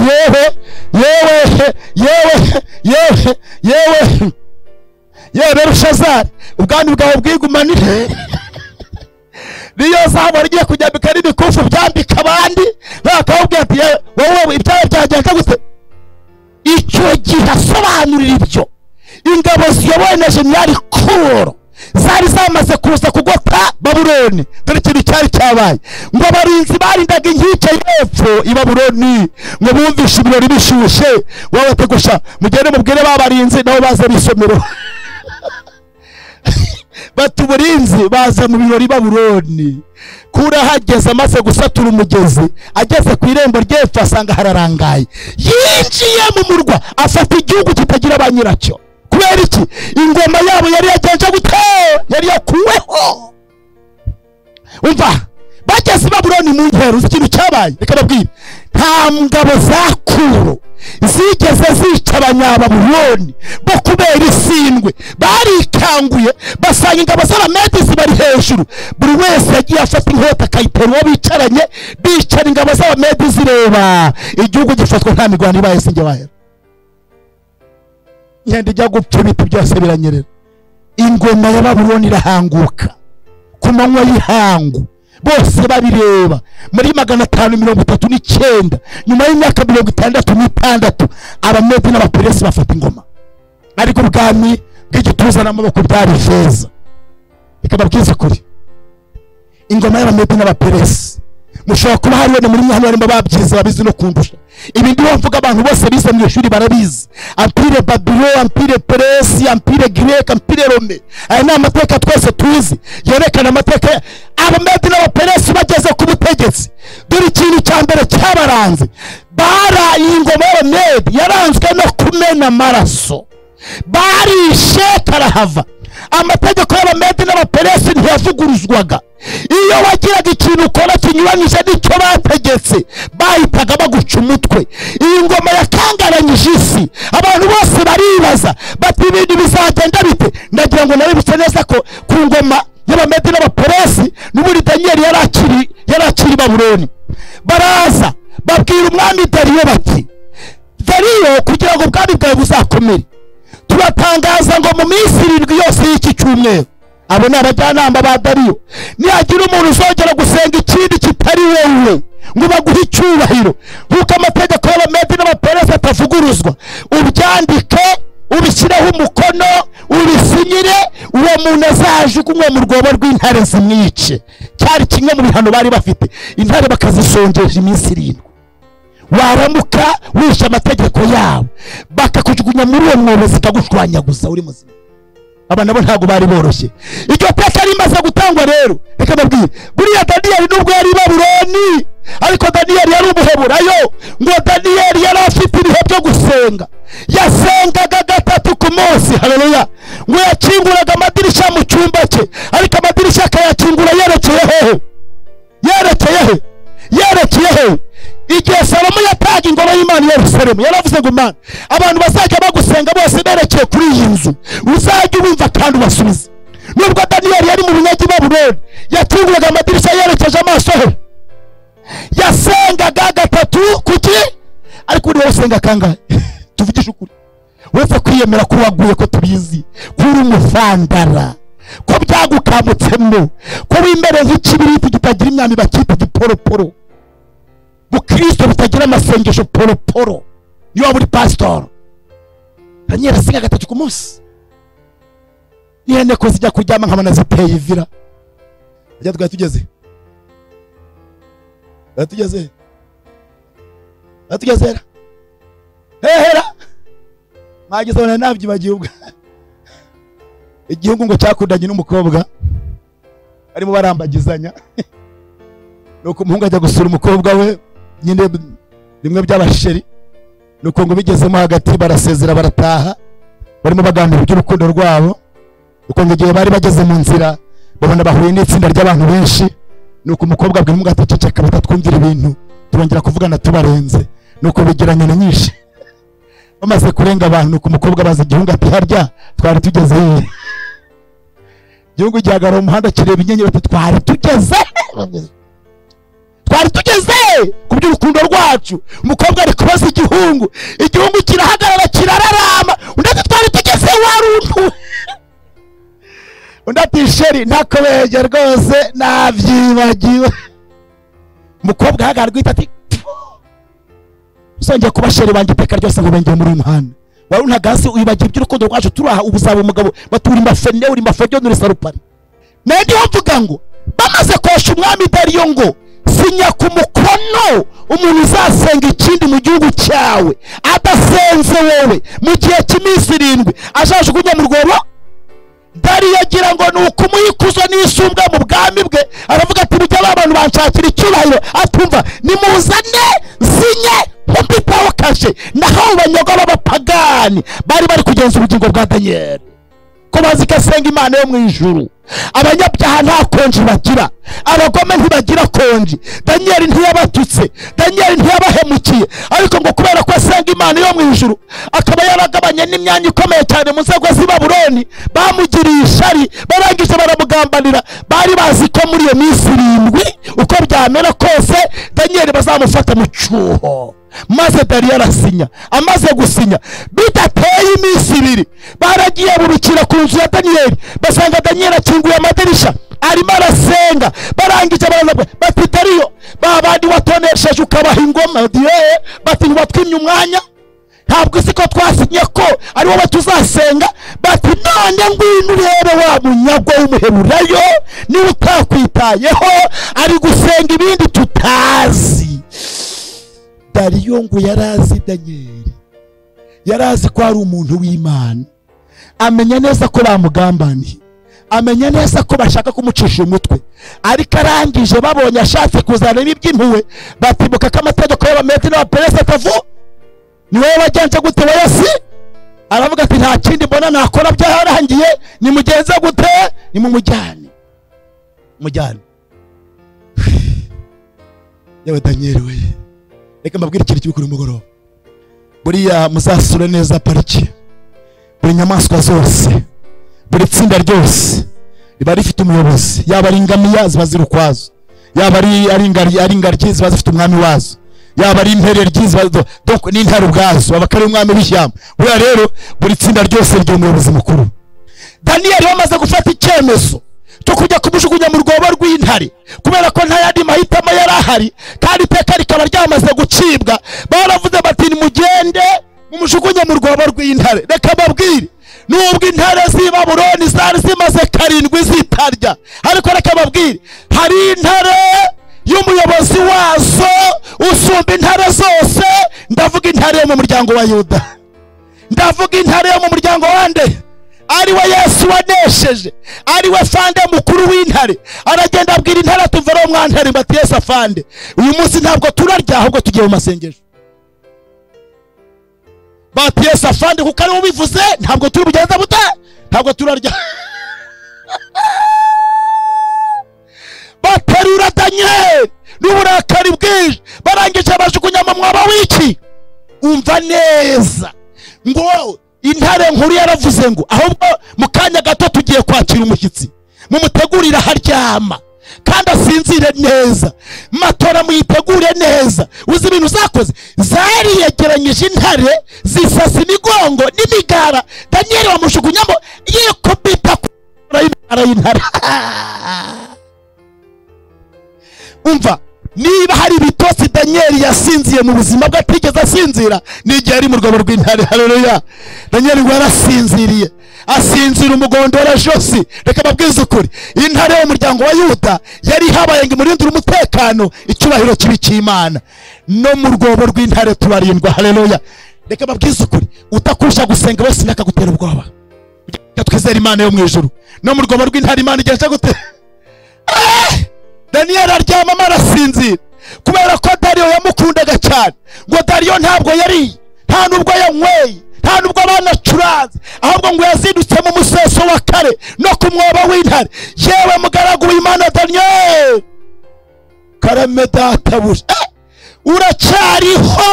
S1: yewe Belushazari, ubwami bwawe bwigumanire. Niyo zahabu rigiye kujyambika n'ibikufu byambika abandi, bakababwira ati wowe ibyawe byagenze gute. Icyo gihe asobanurira ibyo, ingabo ziyobowe na Jenerali Kuro zari zamaze kuza kugota Babuloni. Dore ikintu cyari cyabaye, ngo abarinzi barindaga inkike y'epfo i Babuloni ngo bumvishe ibirori bishushe, wowe tegusha mugende mubwire babarinzi nabo baze bisomero. Batuburinzi baza mu birori Babuloni. Kura hageze amaze gusatura umugezi, ageze ku irembo ry'epfo asanga hararangaye. Yinjiye mu murwa afata igihugu kitagira ba nyiracyo. Kubera iki? Ingoma yabo yari yagenze gute, yari yakuweho. Umva bageze Babuloni mu nkero, ikintu cyabaye reka babwire, nta ngabo za Kuro zigeze zica Abanyababuloni bo kubera isindwe. Barikanguye basanga ingabo z'Abamedi zibari hejuru, buri wese yagiye afata inkota akayitera uwo bicaranye, bicara ingabo z'Abamedi zireba, igihugu gifatwa nta mirwano ibaye. Sinjye bahera nyende ijya gupfa, ibiti byose biranyerera. Ingoma ya Babuloni irahanguka ku manywa y'ihangu,
S2: bose babireba muri 539 nyuma y'imyaka 66 abamedi n'abaperesi bafata ingoma, ariko ubwami bw'igituza n'amaboko byari feza. Ikababwiza kuri ingoma y'abamedi n'abaperesi mushobora kuba hariwe muri hano barimo babyiza babizi no kundusha. Ibindi bavuga abantu bose bize mu ishuri barabizi. Empire Babylon, Empire Peresi, Empire Grec, Empire Rome. Aya ni amateka twese tuzi yerekana amateka abamedi n'abaperesi bageze ku butegetsi. Dore ikintu cya mbere cyabaranze, bara ingoma y'abamedi yaranzwe no kumena amaraso. Barishe karahava. Amategeko y'abamedi n'abaperesi ntiyavuguruzwaga. Iyo wagiraga ikintu ukora kinyuranyije n'icyo bategetse bahitaga baguca umutwe. Iyi ngoma yakangaranyije isi, abantu bose baribaza bati ibintu bizagenda bite. Ndagira ngo nabibutse neza ko ku ngoma y'abamedi n'abaperesi n'uburi Daniel yarakiri Babuloni. Baraza babwira umwami Dariyo bati, Dariyo, kugira ngo ubwami bwawe buzakomere, turatangaza ngo mu minsi 7 yose y'iki cyumweru, abo ni abajyanama ba Dariyo, nihagira umuntu uzongera gusenga ikindi kitari wowe ngo baguhe icyubahiro nk'uko amategeko y'abamedi n'abaperesi atavuguruzwa, ubyandike, ubishyireho umukono, ubisinyire, uwo muntu azajugunywe mu rwobo rw'intare zimwice. Cyari kimwe mu bihano bari bafite, intare bakazisongesha iminsi 7. Waramuka wishe amategeko yabo bakakujugunya muri uwo mwobo zikagushwanyaguza uri muzima. Aba nabo ntago bari boroshye. Iryo teka rimaze gutangwa rero, reka babwire, buriya Daniel nubwo yari Babuloni, ariko Daniel yari umuheburayo. Ngo Daniel yari afite ibihe byo gusenga, yasengaga 3 ku munsi. Haleluya. Ngo yakinguraga amadirisha mu cyumba cye, ariko amadirisha akayakingura yerekeye hehe? Igihe Salomo yataga ingoma y'Imana i Yerusalemu, yaravuze ngo Imana, abantu bazajya bagusenga bose berekeye kuri iyi nzu, uzajya ubumva kandi ubasubize. Nubwo Daniel yari mu bunyagi Babuloni, yakinguraga amadirisha yerekeje amaso he, yasengaga 3 kuki. Ariko uri usenga kangahe? Tuvugisha ukuri, wese kwiyemera ko waguye, ko tubizi, kuri umufandara, ko byagukamutsemo, ko wimere nk'ikibiriti kitagira imyami bakita igiporoporo, Kristo bitagira amasengesho poroporo. Niyo buri pastor Daniel asenga 3 ku munsi. Nihene ko zijya kuryama nkabana ziteye ivira. Ajya twatugeze hehera mageze bone nabyibagiye ubwa igihugu ngo cyakundanye n'umukobwa arimo barambagizanya. Nuko umuhungu ajya gusura umukobwa we, nyine bimwe by'abasheri. Nuko ngo bigezemo hagati barasezera barataha, barimo baganira iby'urukundo rwabo. Nuko ngo igihe bari bageze mu nzira babona bahuye n'itsinda ry'abantu benshi. Nuko umukobwa abwira umuhungu ati ceceka batatwumvira ibintu, turongera kuvugana tubarenze. Nuko bigiranye na nyinshi, bamaze kurenga abantu. Nuko umukobwa baza igihungu ati harya twari tugeze he? Igihungu gihagarara mu muhanda kireba inyenyeri ati twari tugeze ku by'urukundo rwacu. Umukobwa ari kubaza igihungu kirahagarara kirararama, undi ati twari tugeze waruntu. Undi ati sheri ntakobege rwose nabyibagiwe. Umukobwa ahagarara rwita ati usongeye kuba sheri banjye iteka ryose ngo bengeye muri uyu muhanda. Wari ntagasi uyibagira iby'urukundo rwacu, turaha ubuzaba umugabo baturi mafene uri mafajyo nuri sarupari. Ndiho mvuga ngo bamaze kosha umwami Dariyo ngo sinya ku mukono umuntu uzasenga ikindi mu gihugu cyawe adasenze wowe mu gihe cy'iminsi 7 azajugunya mu rwobo. Dariyo agira ngo ni ukumuhikuzo n'isumbwa mu bwami bwe, aravuga ati mujya abantu banshakira icyubahiro, atumva nimuzane sinye mpitaho kashe. Naho banyoga b'abapagani bari kugenza ubugingo bwa Daniel, ko bazi ko asenga Imana yo mu ijuru. Abanyabyaha nta konji bagira, abagome ntibagira konji. Daniel ntiyabatutse, Daniel ntiyabahemukiye, ariko ngo kubera ko asenga Imana yo mu ijuru akaba yaragabanye n'imyanya ikomeye cyane mu nzego z'i Babuloni, bamugiriye ishari, barangije baramugambanira. Bari bazi ko muri iyo minsi 7 uko byamera kose Daniel bazamufata mu cyuho. Maze Dariyo arasinya, amaze gusinya bidateye iminsi 2 baragiye burukira ku nzu ya Daniel, basanga Daniel akinguye amadirisha arimo arasenga. barangije baranavuga bati Dariyo babandi watonesheje ukabaha ingoma bati ntiwatwimye umwanya, ntabwo isi ko twasinye ko ari wowe tuzasenga. Bati none ngwino urebe wa munyagwa w'umuheburayo niwe utakwitayeho ari gusenga ibindi tutazi. Dariyo ngo yarazi Danieli, yarazi ko ari umuntu w'Imana, amenya neza ko bamugambaniye, amenya neza ko bashaka kumucisha umutwe, ariko arangije babonye ashatse kuzana n'iby'impuhwe batibuka ko amategeko y'abamedi n'abaperesi atavu. Ni wowe wagenze gute wa Yesu? Aravuga ati nta kindi mbona nakora, byarangiye, nimugenze gute? Nimumujyane, mujyane. Yewe Danieli we, reka mbabwire ikintu kibikuri umugoroba. Buriya muzasura neza pariki, buri nyamaswa zose, buri tsinda ryose riba rifite umuyobozi, yaba ari ingamiya ziba ziri ukwazo, yaba ari ingaryi ziba zifite umwami wazo, yaba ari impereryi ziba donc n'intare ubwazo baba ari umwami w'ishyamba. Buriya rero buri tsinda ryose rigira umuyobozi mukuru. Danieli wamaze gufata icyemezo cyo kujya kumujugunya mu rwobo rw'intare, kubera ko nta yandi mahitamo yari ahari kandi iteka rikaba ryamaze gucibwa. Baravuze bati nimugende mumujugunye mu rwobo rw'intare. Reka babwire, nubwo intare z'i Babuloni zari zimaze 7 zitarya, ariko reka babwire, hari intare y'umuyobozi wazo usumba intare zose. Ndavuga intare yo mu muryango wa Yuda, ndavuga intare yo mu muryango wande, ari we Yesu wanesheje, ari we fande mukuru w'intare. Aragenda abwira intare ati mvaro mwantare, bati Yesu afande, uyu munsi ntabwo turarya ahubwo tugiye mu masengesho. Bati Yesu afande kuko ari ubivuze, ntabwo turi bugenza bute, ntabwo turarya. Baterura Danieli n'uburakari bwije, barangije bajugunya mu mwobo w'iki. Umva neza ngo intare nkuru yaravuze ngo ahubwo mu kanya gato tugiye kwakira umushyitsi, mumutegurira haryama kandi asinzire neza, matora muyitegure neza. Uzi ibintu zakoze, zariyegeranyije intare zisasa imigongo n'imigara. Danieli bamushugunyamo yikubita ku y'intare. Umva, niba hari ibitotsi Danieli yasinziye mu buzima bwe atigeze asinzira, n'igihe ari mu rwobo rw'intare. Haleluya! Danieli ngo yarasinziriye, asinzira umugondora josi. Reka babwize ukuri, intare y'umuryango wa Yuda yari habaye ngo imurindire umutekano, icyubahiro kibi cy'Imana. No mu rwobo rw'intare tubarindwa. Haleluya! Reka babwize ukuri, utakusha gusenga wese nakagutera ubwoba. Twizere Imana yo mu ijuru. No mu rwobo rw'intare Imana igenza gute? Danieli aryama arasinzira kubera ko Dariyo yamukundaga cyane. Ngo Dariyo ntabwo yari, nta nubwo yanyweye, nta nubwo banacuranze, ahubwo ngo yazindutse mu museso wa kare no ku mwobo w'intare. Yewe mugaragu w'Imana Danieli, karame databuja, uracyariho.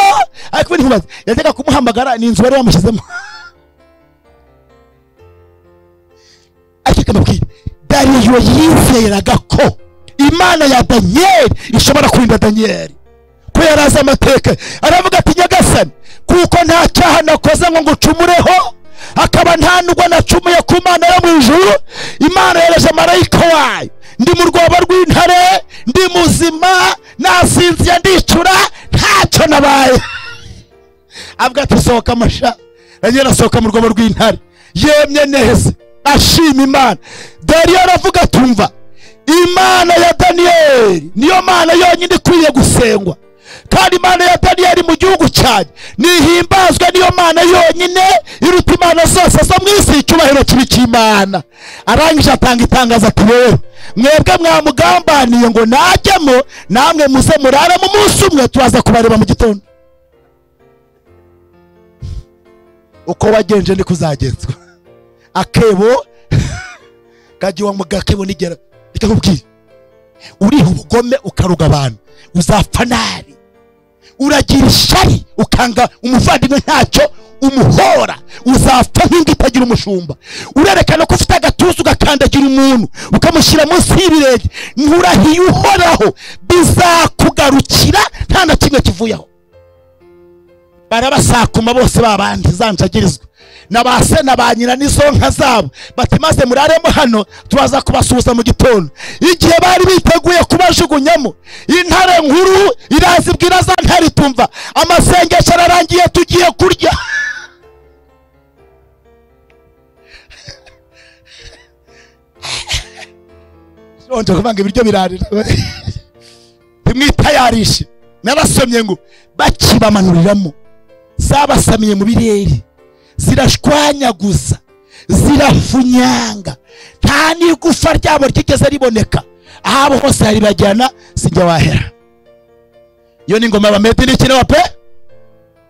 S2: Ariko ntibaze, yajyaga kumuhamagara ni inzu wari wamushyizemo. Ariko mabwire, Dariyo yizeraga ko Imana ya Danieli ishobora kurinda Danieli, ko yarazi amateka. Aravuga ati Nyagasani, kuko nta cyaha nakoze ngo ngucumureho, akaba nta nubwo nacumuye ku Mana yo mu ijuru, Imana yereje marayika wayo, ndi mu rwobo rw'intare, ndi muzima, nasinziye ndicura, ntacyo nabaye. Avuga ati sohoka amasha. Danieli asohoka mu rwobo rw'intare yemye neza, ashima Imana. Dariyo aravuga ati umva, Imana ya Danieli niyo Mana yonyine ikwiye gusengwa, kandi Imana ya Danieli mu gihugu cyanjye nihimbazwe. Niyo Mana yonyine iruta imana zose zo mu isi, icyubahiro kibi cy'Imana. Arangije atanga itangazo ati rero mwebwe mwamugambaniye ngo najyemo, namwe muze murara mu munsi umwe, turaza kubareba mu gitondo. Uko wagenje ni kuzagenzwa. Akebo kagiwa mu gakebo nigera. Ikakubwira, uriho ubugome ukaruga abantu, uzapfa nabi. Uragira ishyari ukanga umuvandimwe ntacyo umuhora, uzapfa nk'inka itagira umushumba. Urerekana ko ufite agatuza ugakandagira umuntu ukamushyira munsi y'ibirenge, nturahiye uhoraho, bizakugarukira nta na kimwe kivuyeho. Barabasakuma bose babandi zanjagirizwa na ba se na ba nyina n'izo nka zabo, bati maze muraremo hano tubaza kubasuhuza mu gitondo. Igihe bari biteguye kubajugunyamo, intare nkuru irazibwira za ntare tumva amasengesho ararangiye tugiye kurya. Onje kubanga ibiryo birarira. Bimwitayarishe. Narasomye ngo bakibamanuriramo zabasamiye mu birere, zirashwanyaguza, zirafunyanga, nta n'igufa ryabo ryigeze riboneka, ahabo hose hari bajyana sinjye wahera. Iyo ni ngoma y'Abamedi n'ikine pe.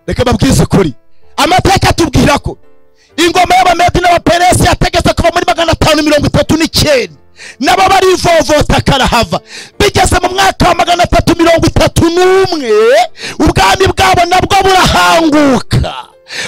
S2: Reka babwize kuri amateka tubwira ko ingoma y'Abamedi n'Abaperesi yategetse kuva muri 539 nabo barivovota karahava. Bigeze mu mwaka wa 331 ubwami bwabo nabwo burahanguka,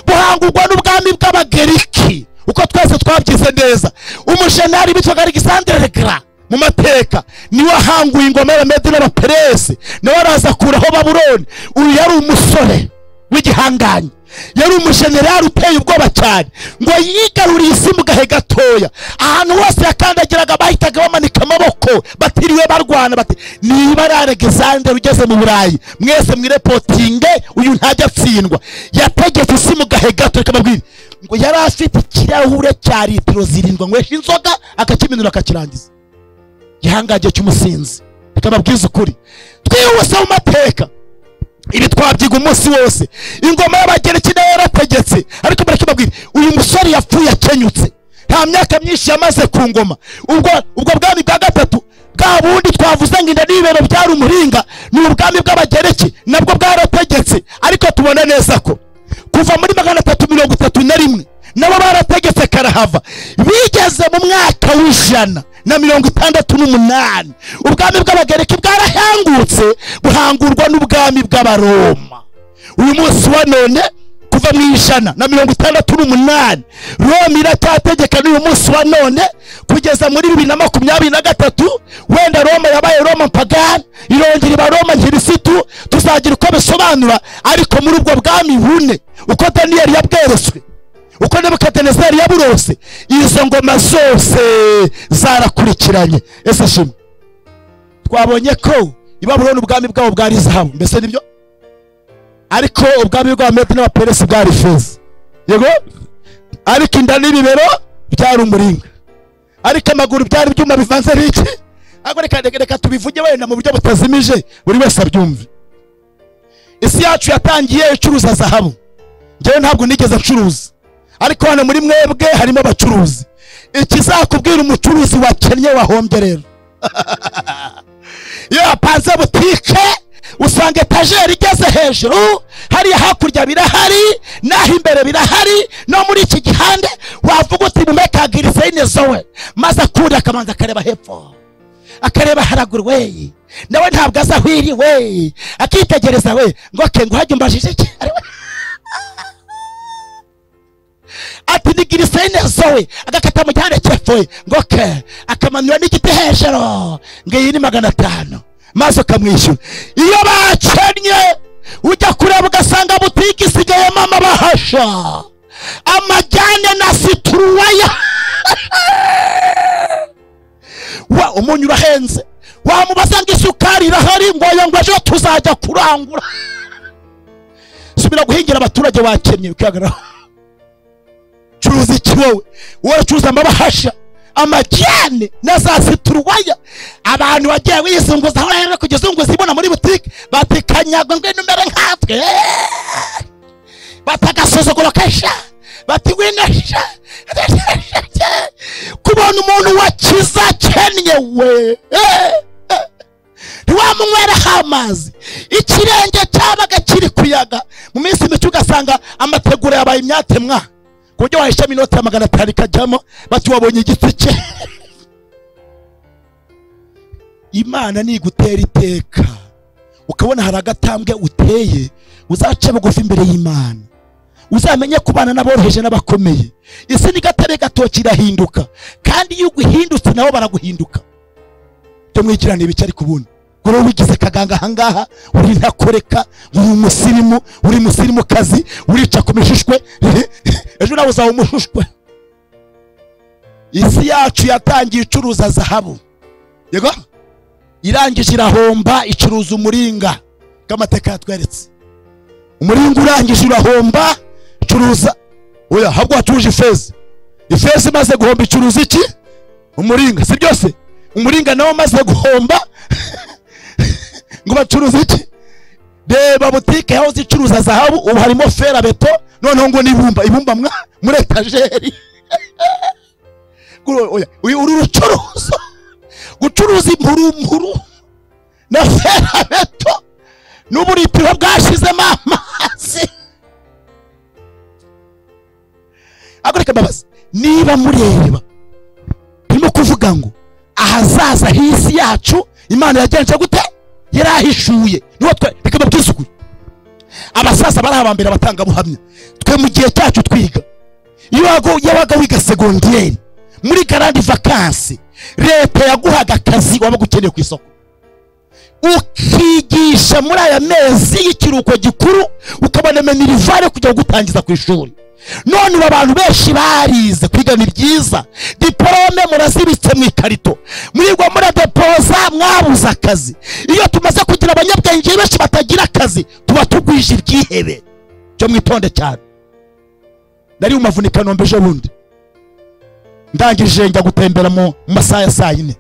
S2: buhangurwa n'ubwami bw'Abageriki. Uko twese twabyize neza, umujenari bitwaga Alexander le Grand mu mateka niwe ahanguye ingoma y'Abamedi n'Abaperesi, niwe araza kuraho Babuloni. Uyu yari umusore w'igihanganye, yari umujenerali uteye ubwoba cyane, ngo yigaruriye isi mu gahe gatoya. Ahantu hose yakandagiraga bahitaga bamanika amaboko, batiriwe barwana, bati niba ari Alexander ugeze mu Burayi mwese mwirepotinge, uyu ntajya atsindwa. Yategetse isi mu gahe gato. Reka babwire ngo yari afite ikirahure cya litiro 7 nywesha inzoga akakiminura akakirangiza. Gihangaje cy'umusinzi. Reka babwize ukuri twihuse mu mateka, ibi twabyiga umunsi wose. Ingoma y'Abagereki nayo yarategetse, ariko bareke babwire uyu musore yapfuye akenyutse, nta myaka myinshi yamaze ku ngoma. Ubwo bwami bwa gatatu bwa bundi twavuze ngo inda n'ibero byari umuringa, ni ubwami bw'Abagereki nabwo bwarategetse. Ariko tubona neza ko kuva muri 331 nabo barategetse karahava. Bigeze mu mwaka w'168 ubwami bw'Abagereki bwarahangutse, buhangurwa n'ubwami bw'Abaroma. Uyu munsi wa none kuva mu 168 Roma iracyategeka n'uyu munsi wa none kugeza muri 2023. Wenda Roma yabaye Roma pagani, irongera iba Roma nkirisitu, tuzagira uko bisobanura. Ariko muri ubwo bwami bune, uko Daniel yabwereswe, uko Nebukadinezari yaburose, izo ngoma zose zarakurikiranye. Ese shimwe twabonye ko i Babuloni ubwami bwabo bwari zahabu, mbese nibyo? Ariko ubwami bw'Abamedi n'Abaperesi bwari feza, yego. Ariko inda n'ibibero byari umuringa, ariko amaguru byari ibyuma bivanze n'iki. Ariko reka tubivuge wenda mu buryo butazimije buri wese abyumve. Isi yacu yatangiye icuruza zahabu. Njyewe ntabwo nigeze acuruza, ariko hano muri mwebwe harimo abacuruzi. Ikizakubwira umucuruzi wakennye wahombye rero. Iyo apanze butike usanga etajeri igeze hejuru, hariya hakurya birahari, naho imbere birahari, no muri iki gihande wavuga uti mumekagirise inezowe, maze akuri akamanza akareba hepfo, akareba haraguru we, nawe ntabwo aza hwiri we, akitegereza we ngo kengo hajye umbajije iki. Ati nigirise inezowe, agakata mu gihande cyepfo ngo ke, akamanura n'igiti hejuru ngo iyi ni 500, maze akamwishyura. Iyo bakennye ujya kureba ugasanga butike isigayemo amabahasha, amajyane na situruwaya. Wa umunyu urahenze, wamubaza ngo isukari irahari, ngo ejo tuzajya kurangura. Subira guhingira abaturage bakennye ukagarara. Curuza iki wowe? Waracuruza amabahasha, amajyane na za situruwaya. Abantu bagiye wizunguza aho rero kugizunguza ibona muri butike, batikanyagwa ngo numere nkatwe, batagasuzugura kesha, bati winesha. Kubona umuntu wakiza kennye we, ntiwamunywera amazi, ikirenge cyabaga kiri kuyaga. Mu minsi mike ugasanga amategura yabaye imyatemwa, kujya wahisha minota 500 kajyamo, bati wabonye igiti cye. Imana ni gutera iteka, ukabona hari agatambwe uteye, uzace bugufi imbere y'Imana, uzamenye kubana n'aboroheje n'abakomeye. Isi ni gatare gatoki irahinduka, kandi iyo guhindutse nabo baraguhinduka. Cyo mwikirane ibice ari kubuna Goro wigize kaganga hangaha uri ntakoreka uri umusirimu uri musirimu kazi urica kumishishwe ejo nawe uzaho umushishwe. Isi yacu yatangiye icuruza zahabu yego irangije irahomba icuruza umuringa k'amateka yatweretse. Umuringa urangije urahomba icuruza oya habwo atuje ifeza maze guhomba icuruza iki umuringa si byose. Umuringa nawo maze guhomba ngo bacuruza iki reba butike yaho zicuruza zahabu ubu harimo fera beto noneho ngo ibumba muri etajeri. Oya uri rucuruza gucuruza impuru na fera beto n'uburipiro bwashizemo amazi. Agoreka babaza niba mureba turimo kuvuga ngo ahazaza hisi yacu Imana yagenje gute yarahishuye niho twe bikaba byisukuri. Abasaza barabambira batanga buhamya twe mu gihe cyacu twiga iyo yabaga wiga secondaire muri grande vacances leta yaguhaga akazi waba gukeneye ku isoko ukigisha muri aya mezi y'ikiruko gikuru ukabona menirivare kujya gutangiza ku ishuri. None abantu benshi barize kwiga ni byiza diplome murazibitse mu ikarito murirwa muri deposa mwabuza akazi. Iyo tumaze kugira abanyabwenge benshi batagira akazi tuba tugwije ibyihebe cyo mwitonde cyane. Nari umavunika nombeje bundi ndangije njya gutembera mu masaha ya saa 4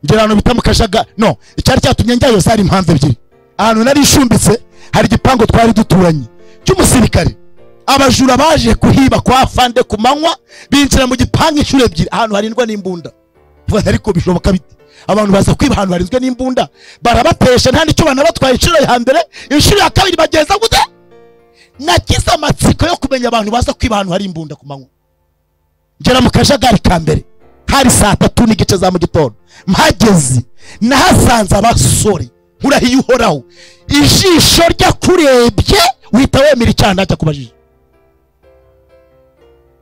S2: ngerano bitamukajaga no icyari cyatumye njyayo zari impamvu ebyiri. Ahantu nari ishumbitse hari igipango twari duturanye cy'umusirikare. Abajura baje kuhiba kwa fande ku manywa binjira mu gipango inshuro ebyiri ahantu harindwa n'imbunda. Ariko bishoboka biti abantu baza kwiba ahantu harinzwe n'imbunda barabatesha nta nicyo bana batwaye inshuro ya mbere inshuro ya kabiri bageza gute. Nakiza amatsiko yo kumenya abantu baza kwiba ahantu hari imbunda ku manywa. Ngera mu kajagari ka mbere hari saa 3 n'igice za mu gitondo mpageze nahasanze abasore nkurahiye uhoraho ijisho rya kurebye wita wemera icyana cyo kubajije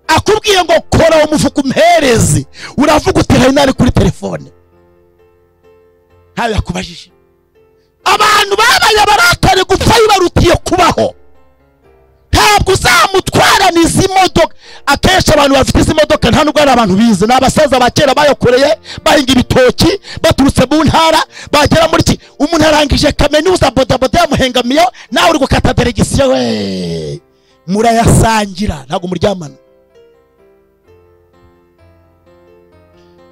S2: akubwiye ngo kora umufuka umpereze uravuga uti hari nari kuri telefone haba yakubajije. Abantu babaye barakare gupfa ibarutiye kubaho ntabwo uzamutwara n'izi modoka. Akenshi abantu bafite izi modoka nta nubwo ari abantu bize n'abasaza bakera bayokoreye bahinga ibitoki baturutse mu ntara bagera muri ki umuntu arangije kaminuza bodaboda yamuhengamiyo nawe uri gukata delegisiyo we murayasangira ntabwo muryamana.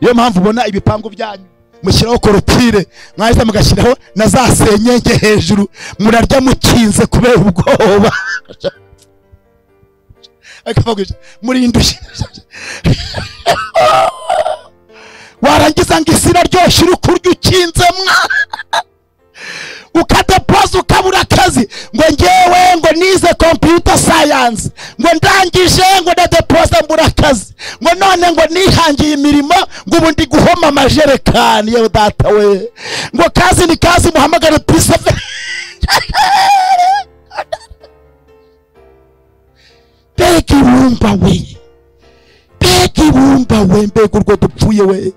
S2: Niyo mpamvu ubona ibipango byanyu mushyiraho korotire mwahise mugashyiraho na za senyenge hejuru murarya mukinze kubera ubwoba akavugisha muri indushye warangiza ngo isi iraryoshye uri kurya ukinze ukadepoza ukabura akazi ngo ngewe ngo nize computer science ngo ndangije ngo ndadepoza mbura akazi ngo none ngo nihangiye imirimo ngo ubu ndi guhoma amajerekani yewe data we ngo kazi ni kazi muhamagare pisofe. Beki bumba we mbega urwo dupfuye we.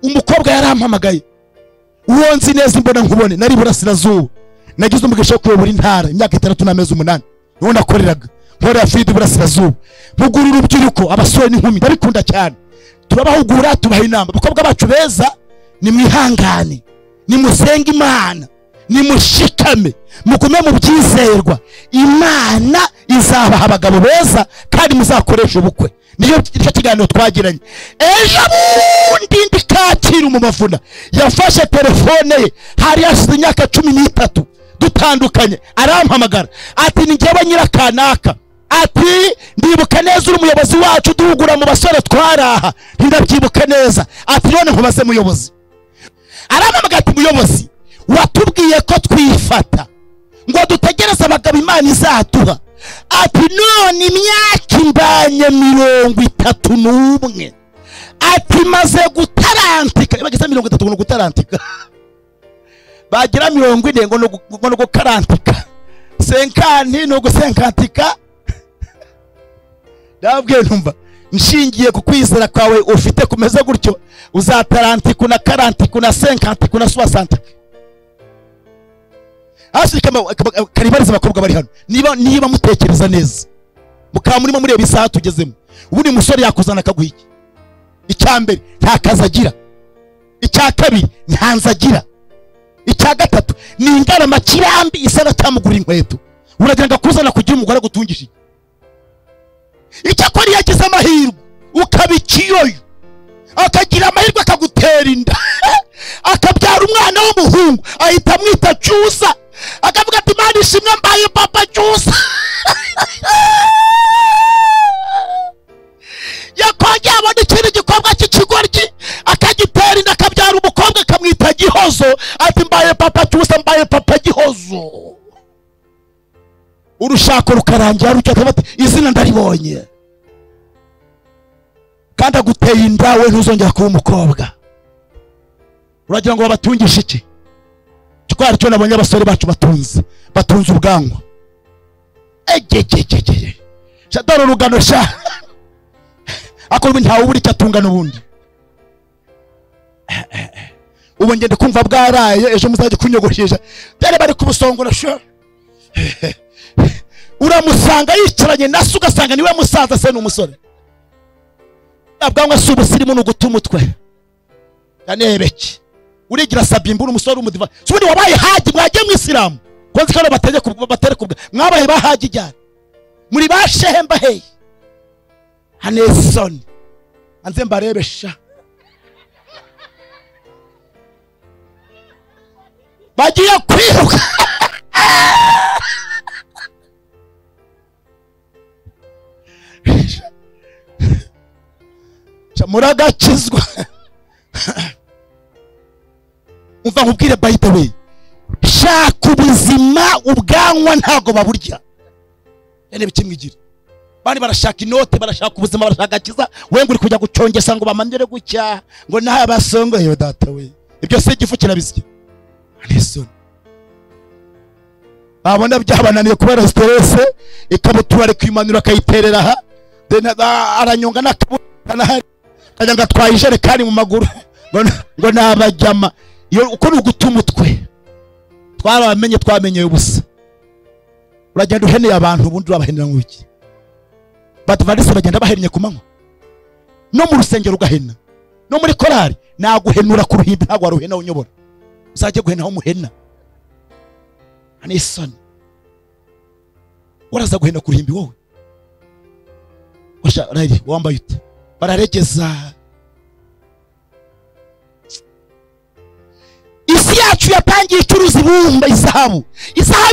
S2: Umukobwa yarampamagaye uwo nzi neza imbona nkubone nari burasirazuba nagize umugisha kuyobora intara imyaka 3 n'amezi 8 niho nakoreraga nkora feed burasirazuba mugura urubyiruko abasore n'inkumi ndabikunda cyane turabahugura tubaha inama. Abakobwa bacu beza ni mwihangane ni musenga Imana ni mushikame mugume mu byizerwa Imana izabaha abagabo beza kandi muzakoresha ubukwe. Niyo kiganiro twagiranye ejo bundi ndikakira mu mavuna yafashe telefone ye hari yashize imyaka 13 dutandukanye arampamagara ati ni ngewe nyirakanaka ati ndibuka neza uri umuyobozi wacu duhugura mu basore twaraha ndabyibuka neza ati none nkubaze muyobozi arampamagara ati muyobozi watubwiye ko twifata ngo dutegereze abagabo Imana izaduha ati none imyaka imbanye 31 ati maze gutarantika bageze 30 ngo gutarantika bagira 40 ngo no gukarantika 50 no gusenkantika ndabwiye ntumva nshingiye ku kwizera kwawe ufite kumeze gutyo uzatarantika na karantika na 50 na 60 hasi karibariza abakobwa bari hano, niba mutekereza neza mukaba murimo mureba isaha tugezemo, ubundi musore yakuzana akaguha iki? Icya mbere nta kazi agira, icya kabiri nta nzu agira, icya gatatu ni ingarama kirambi isa natamugura inkweto, uragira ngo akuzana kugira umugore gutungishije. Icyakora iyo yagize amahirwe ukaba ikiyoyo, akagira amahirwe akagutera inda akabyara umwana w'umuhungu, ahita amwita Cyusa, akavuga ati Imana ishimwe mbaye papa Cyusa. Yakongera abona ikindi gikorwa cy'ikigoryi akagitera inda akabyara umukobwa akamwita Gihozo, ati mbaye papa Cyusa, mbaye papa Gihozo. Urushako rukarangira rucyata bati izina ndaribonye, kandi aguteye inda we ntuzongera kuba umukobwa. Uragira ngo babatungishe iki? Twari cyo nabonye abasore bacu batunze ubwanwa. Egegegege shadaro rugano sha akora ntawe uburi cyatunga n'ubundi. Ubu ngende kumva bwaraye, ejo muzaje kunyogoshesha dere bari kubusongora sho. Uramusanga yicaranye naso ugasanga niwe musaza se n'umusore. Abwanwa subusirimu n'ugutumutwe yanebeki urigira sabimbu n'umusore umudiva subundi wabaye haji mwagiye mu Islam konzi kana batere kubwa mwabaye bahaji cyane muri bashemba hey Hanesoni anze mbarebesha bagiye kwiruka muragakizwa. Umva nkubwire by the way, shaka ubuzima ubwanwa ntago baburya. Ene bikimwigira bani barashaka inote, barashaka ubuzima, barashaka kiza, wengu uri kujya gucongesa ngo bamanire gucya ngo naha basongo yo data we. Ibyo se gifu kirabisye. Alison abona byabananiye kubera stress, ikamutura ari kwimanura akayiterera ha, then aranyonga nakabana kajanga twayijere kandi mu maguru ngo nabajyama iyo uko n'ugutumutwe twaramenye twamenye ubusa. Uragenda uheneye abantu ubundi urabahenera mu iki? Badvalise bagenda bahennye kumanywa no mu rusengero ugahena, no muri korari naguhenura ku ruhimbi ntago waruhena unyobora, uzajye guhena aho muhena. Anisoni uraza guhena ku ruhimbi wowe washa rari wambaye ute bararegeza. Isi yacu yatangiye icuruza ibumba, izahabu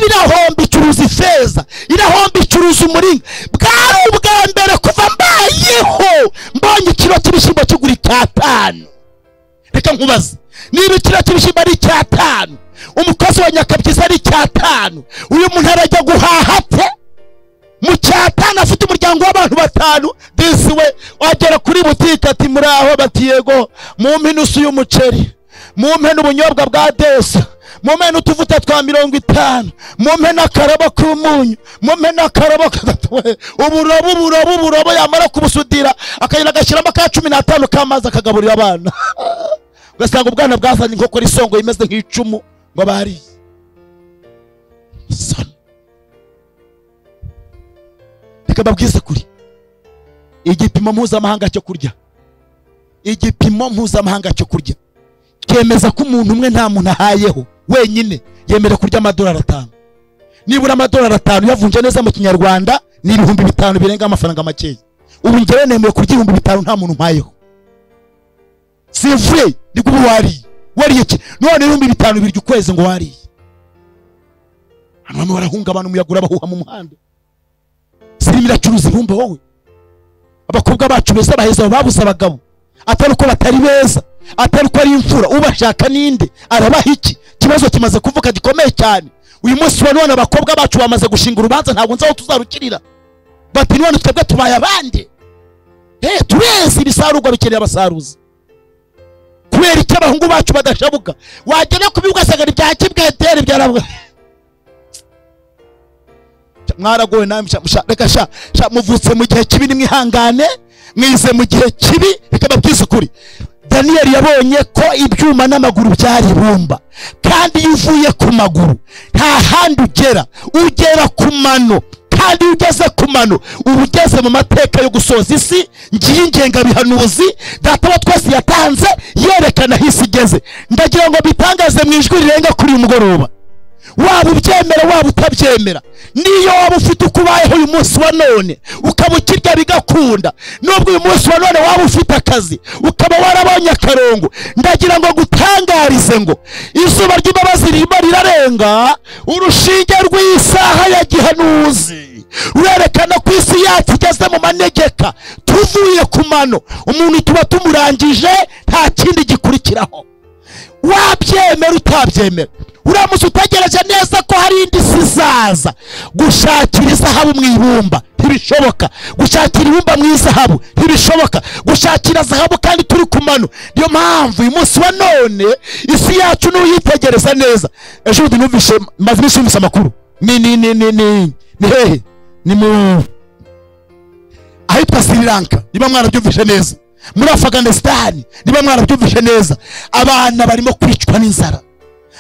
S2: irahomba icuruza ifeza, irahomba icuruza umuringa. Bwari ubwa mbere kuva mbayeho mbonye ikiro cy'ibishyimbo kigura 5. Reka nkubaze, niba ikiro cy'ibishyimbo ari 5, umukozi wa Nyakabyiza ari 5, uyu muntu arajya guhaha ate? Mu 5 afite umuryango w'abantu 5, disi we wagera kuri butike ati muraho, bati yego mumpe nusu y'umuceri, mumpe n'ubunyobwa bwa desa, mumpe n'utuvuta twa 50, mumpe n'akarabo k'umunyu, mumpe n'akarabo k'agatowe, uburobo yamara kubusudira akayina gashyiramo ka 15 k'amazi akagaburira abana. Ugasanga ubwana bwazanye inkoko risongo imeze nk'icumu ngo bari reka babwize kuri igipimo mpuzamahanga cyo kurya, igipimo mpuzamahanga cyo kurya kemeza ko umuntu umwe nta muntu ahayeho wenyine yemera kurya amadolari 5. Nibura amadolari 5 yavunje neza mu kinyarwanda ni 5,000 birenga amafaranga makeya. Ubu ngere nemeye kurya 5,000 nta muntu mpayeho. C'est vrai, ndikubu wari iki none 5,000 biryo kweze ngo wari hano barahunga abantu muyagura bahuha mu muhanda. Sirimira curuza ibumba wowe. Abakobwa bacu beza baheza babuza abagabo, atari uko batari beza, atari uko ari imfura, ubashaka ninde arabaha iki? Kibazo kimaze kuvuka gikomeye cyane. Uyu munsi none abakobwa bacu bamaze gushinga urubanza, ntabwo nzaho tuzarukirira. Bati none twebwe tubaye abandi. Turezi ibisarurwa bikeneye abasaruzi. Kubera icyo abahungu bacu badashabuka, wagera kubivuga sagari bya kibwetere byarabwa. Mwaragoye namwe reka sha muvutse mu gihe kibi, nimwihangane mwize mu gihe kibi. Reka babwize ukuri, Daniyeli yabonye ko ibyuma n'amaguru byari ibumba, kandi iyo uvuye ku maguru nta handi ugera ku mano, kandi iyo ugeze ku mano uba ugeze mu mateka yo gusoza isi. Ngiye ingengabihanuzi data wa twese yatanze yerekana aho isi igeze. Ndagira ngo bitangaze mu ijwi rirenga kuri uyu mugoroba, waba ubyemera waba utabyemera, niyo waba ufite uko ubayeho uyu munsi wa none ukaba ukirya bigakunda, nubwo uyu munsi wa none waba ufite akazi ukaba warabonye akarongo, ndagira ngo gutangarize ngo izuba ry'imbabazi ririmo rirarenga. Urushinge rw'isaha ya gihanuzi rurerekana ko isi yacu igeze mu manegeka, tuvuye ku mano. Umuntu tuba tumurangije, nta kindi gikurikiraho. Wabyemera utabyemera, uramutse utegereje neza ko hari indi si izaza. Gushakira izahabu mu ibumba ntibishoboka, gushakira ibumba mu izahabu ntibishoboka, gushakira zahabu kandi turi ku mano. Niyo mpamvu uyu munsi wa none isi yacu n'uyitegereza neza. Ejo bundi numvise, maze iminsi numvise amakuru, ni hehe, ni mu ahitwa Sri Lanka, niba mwarabyumvise neza, muri Afghanistan niba mwarabyumvise neza, abana barimo kwicwa n'inzara,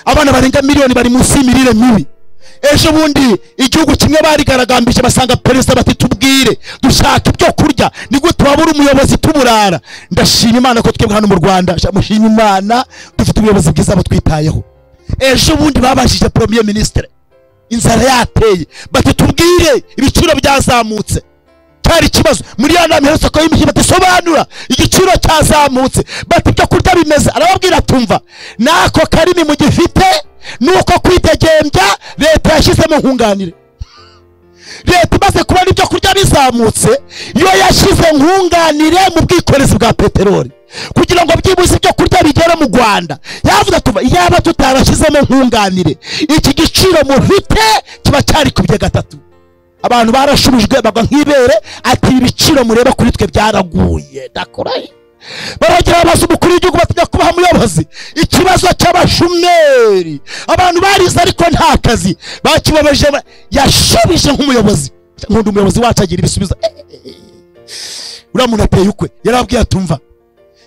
S2: abana barenga miliyoni bari munsi y'imirire mibi. Ejo bundi igihugu kimwe barigaragambije basanga perezida bati tubwire dushaka ibyo kurya, ni gute wabura umuyobozi tuburara. Ndashima Imana ko twebwe hano mu Rwanda, mushima Imana dufite ubuyobozi bwiza butwitayeho. Ejo bundi babajije premier ministre, inzara yateye, bati tubwire ibiciro byazamutse. Cyari ikibazo muri ya nama yose ko y'imikino bisobanura igiciro cyazamutse, bati ibyo kurya bimeze. Arababwira tumva, nako karimi mu gifite nuko kwitegembya leta yashyizemo nkunganire. Leta imaze kubona ibyo kurya bizamutse, iyo yashyize nkunganire mu bwikorezi bwa peteroli kugira ngo byibuze ibyo kurya bigere mu Rwanda. Yavuze tuva, yaba tutarashyizemo nkunganire iki giciro mufite kiba cyari kubye gatatu. Abantu barashubijwe bagwa nk'ibere, ati ibiciro mureba kuri twe byaraguye. Dakoraye baragira abaza umukuru w'igihugu batinya kubaha umuyobozi. Ikibazo cy'abashumeri, abantu barize ariko nta kazi, bakibabaje. Yashubije nk'umuyobozi, nk'undi umuyobozi wacu agira ibisubizo. Uriya muntu ateye ukwe, yarabwiye atumva,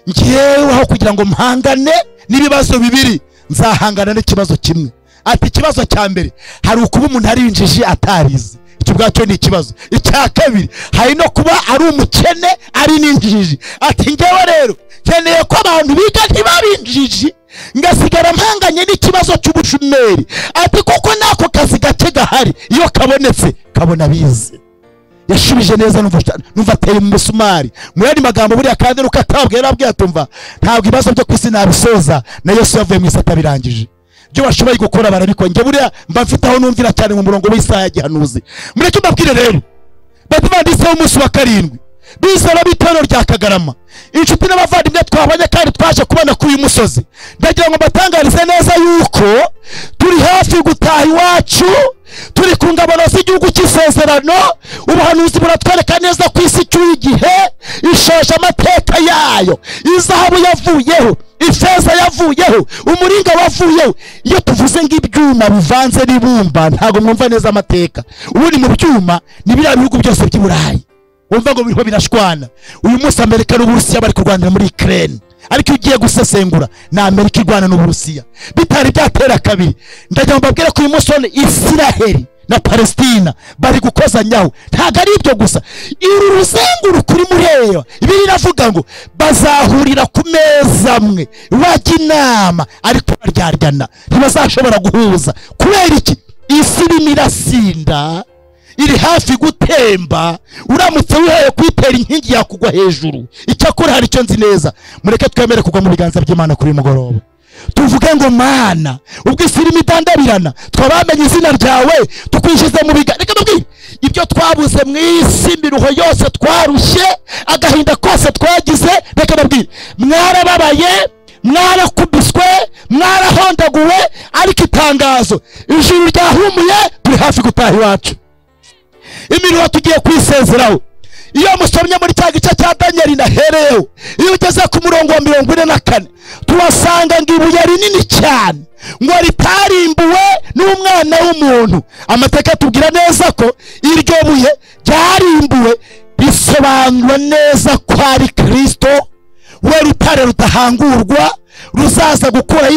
S2: ngiyewe aho kugira ngo mpangane n'ibibazo bibiri, nzahangana n'ikibazo kimwe. Ati ikibazo cya mbere hari ukuba umuntu ari injiji atarize, icyo bwacyo ni ikibazo. Icya kabiri hari no kuba ari umukene ari n'injiji. Ati ngewe rero keneye ko abantu biga ntibabinjiji, ngasigara mpanganye n'ikibazo cy'ubushumeri. Ati kuko nako kazi gake gahari, iyo kabonetse kabona bize. Yashubije neza, numva ateye mu musumari. Mu yandi magambo buriya kandi nuko atabwe, yarabwiye atumva, ntabwo ibibazo byo kwisi nabisoza, na Yesu yavuye mu isi atabirangije. Byo bashoboye gukora barabikora. Nge buriya mba mfite aho numvira cyane mu murongo w'isaha ya gihanuzi. Mureke mbabwire rero, badivandise umunsi wa karindwi bizera bitero rya Kagarama, inshuti n'abavandimwe twabanye kandi twaje kubona kuri uyu musozi. Ndagira ngo batangarize neza yuko turi hafi gutaha iwacu, turi ku ngabano z'igihugu cy'isezerano. Ubuhanuzi buratwereka neza ku isi cy'uyu gihe ishoje amateka yayo. Izahabu yavuyeho, ifeza yavuyeho, umuringa wavuyeho. Iyo tuvuze ng'ibyuma bivanze n'ibumba ntago mwumva neza amateka. Ubundi mu byuma ni biriya bihugu byose by'i Burayi wumva ngo biriho birashwana. Uyu munsi Amerika n'Uburusiya bari kurwanira muri Ukraine, ariko ugiye gusesengura na Amerika irwana n'Uburusiya bitari byatera kabiri. Ndagira ngo mbabwire ko uyu munsi Israel na Palestina bari gukozanyaho. Ntago ari ibyo gusa, uru ruzenguruko uri mureba ibiri ravuga ngo bazahurira ku meza amwe bajya inama, ariko baryaryana ntibazashobora guhuza. Kubera iki? Isi irimo irasinda, iri hafi gutemba. Uramutse wihaye kwitera inkingi yakugwa hejuru. Icyakora hari icyo nzi neza, mureke twemere kugwa mu biganza by'Imana kuri mugoroba. Tuvuge ngo Mana, ubwo isi irimo idandabirana, twabamenye izina ryawe tukwinjize mu biganza. Reka mbabwire, ibyo twabuze mu isi, imiruho yose twarushye, agahinda kose twagize, reka mbabwire, mwarababaye, mwarakubiswe, mwarahondaguwe, ariko itangazo, ijuru ryahumuye, turi hafi gutaha iwacu. Imiruho tugiye kwisezeraho. Iyo musomye muri cya gice cya Daniyeli nahereyeho, iyo ugeze ku murongo wa 44 tuhasanga ngo ibuye rinini cyane ngo ritarimbuwe n'umwana w'umuntu. Amateka tubwira neza ko iryo buye ryarimbuwe, risobanura neza ko ari Kristo we rutare rudahangurwa ruzaza gukura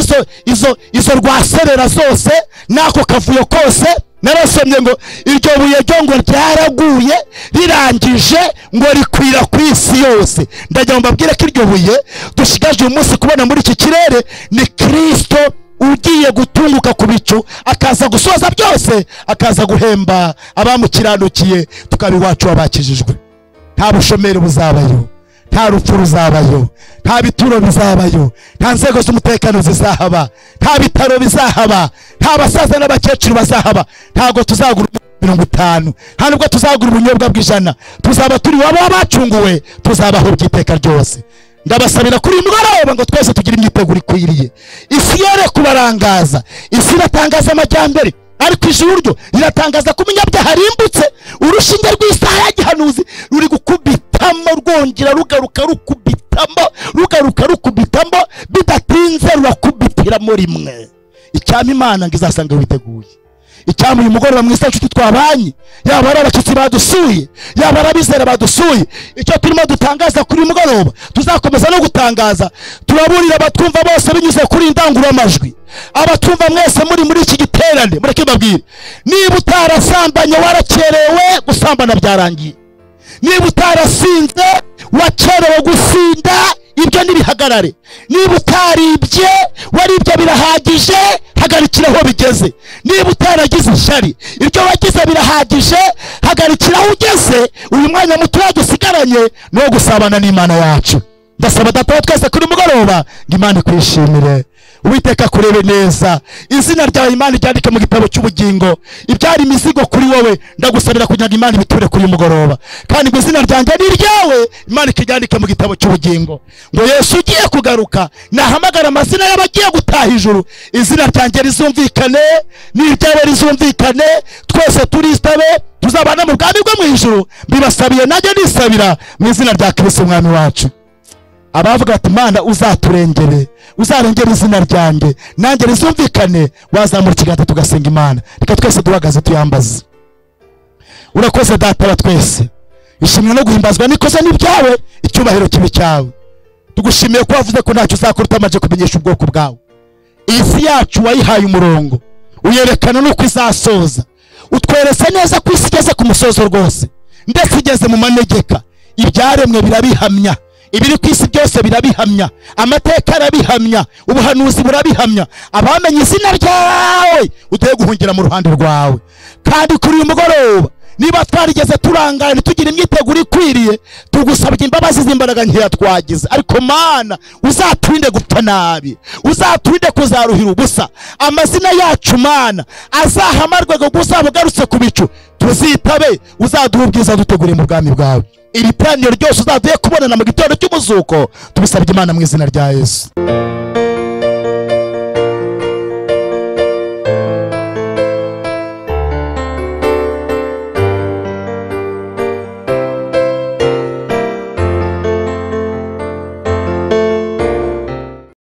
S2: izo rwaserera zose nako kavuyo kose. Narasomye ngo iryo buye ryo ngo ryaraguye rirangije ngo rikwira ku isi yose. Ndagira mbabwire ko iryo buye dushigaje uyu munsi kubona muri iki kirere ni Kristo ugiye gutunguka ku bicu akaza gusoza byose, akaza guhemba abamukiranukiye tukaba iwacu abakijijwe. Nta bushomeri buzabayo, nta rupfu ruzabayo, nta bituro bizabayo, nta nzego z'umutekano zizahaba, nta bitaro bizahaba, nta basaza n'abakecuru bazahaba. Ntago tuzagura 50, nta nubwo tuzagura ubunyobwa bw'ijana. Tuzaba turi wabo abacunguwe, tuzabaho byiteka ryose. Ndabasabira kuri mugoroba ngo twese tugire imyiteguro ikwiriye. Isi yore kubarangaza, isi iratangaza amajyambere, ariko ijuru ryo riratangaza ko umunyabyaha arimbutse. Urushinge rw'isaha ya gihanuzi ruri gukubitamo rwongera rugaruka rukubitamo bidatinze rurakubitiramo rimwe. Icyama Imana ngo izasanga witeguye. Icyama uyu mugoroba mwiza nshuti twabanye, yaba ari abakitsi badusuye, yaba ari abizera badusuye, icyo turimo dutangaza kuri mugoroba tuzakomeza no gutangaza. Turaburira abatwumva bose binyuze kuri indangururamajwi, abatwumva mwese muri iki giterane, mureke babwire, niba utarasambanye warakerewe, gusambana byarangiye. Niba utarasinze wakerewe, gusinda ibyo nibihagarare. Niba utaribye waribye birahagije, hagarikira aho bigeze. Niba utaragize ishyari, ibyo wagize birahagije, hagarikira aho ugeze. Uyu mwanya muto dusigaranye no gusabana n'Imana yacu. Ndasaba data twese kuri mugoroba ngo Imana ikwishimire, Uwiteka kurebe neza, izina ryawe Imana ryandike mu gitabo cy'ubugingo. Ibyari imizigo kuri wowe ndagusabira kugira ngo Imana ibiture kuri mugoroba, kandi ngo izina ryanjye ni ryawe Imana iryandike mu gitabo cy'ubugingo. Ngo Yesu ugiye kugaruka nahamagara amazina y'abagiye gutaha ijuru, izina ryanjye rizumvikane n'iryawe rizumvikane, twese turistabe tuzabana mu bwami bwo mu ijuru. Bibasabiye nanjye nisabira mu izina rya Kristo umwami wacu. Abavuga ati Imana uzaturengere, uzarengera izina ryanjye nanjye rizumvikane, wazamura ikiganza tugasenga Imana. Reka twese duhagaze tuyambaze. Urakoze data wa twese, ishimwe no guhimbazwa nikoze n'ibyawe, icyubahiro kibi cyawe. Tugushimiye ko wavuze ko ntacyo uzakuruta amaje kumenyesha ubwoko bwawe. Isi yacu wayihaye umurongo, uyerekana nuko izasoza. Utweretse neza ko isi igeze ku musozo rwose, ndetse igeze mu manegeka. Ibyaremwe birabihamya, ibiri ku isi byose birabihamya, amateka arabihamya, ubuhanuzi burabihamya. Abamenye izina ryawe uteye guhungira mu ruhande rwawe. Kandi kuri uyu mugoroba niba twarigeze turangana tugira imyiteguro ikwiriye, tugusabye imbabazi z'imbaraga nkeya twagize. Ariko Mana uzaturinde gupfa nabi, uzaturinde kuzaruhira ubusa. Amazina yacu Mana azahamarwe ngo uzabugarutse ku bicu, tuzitabe, uzaduha ubwiza dutegure mu bwami bwawe. Iri teraniro ryose uzaduye kubonana mu gitondo cy'umuzuko, tubisabye Imana mu izina rya Yesu.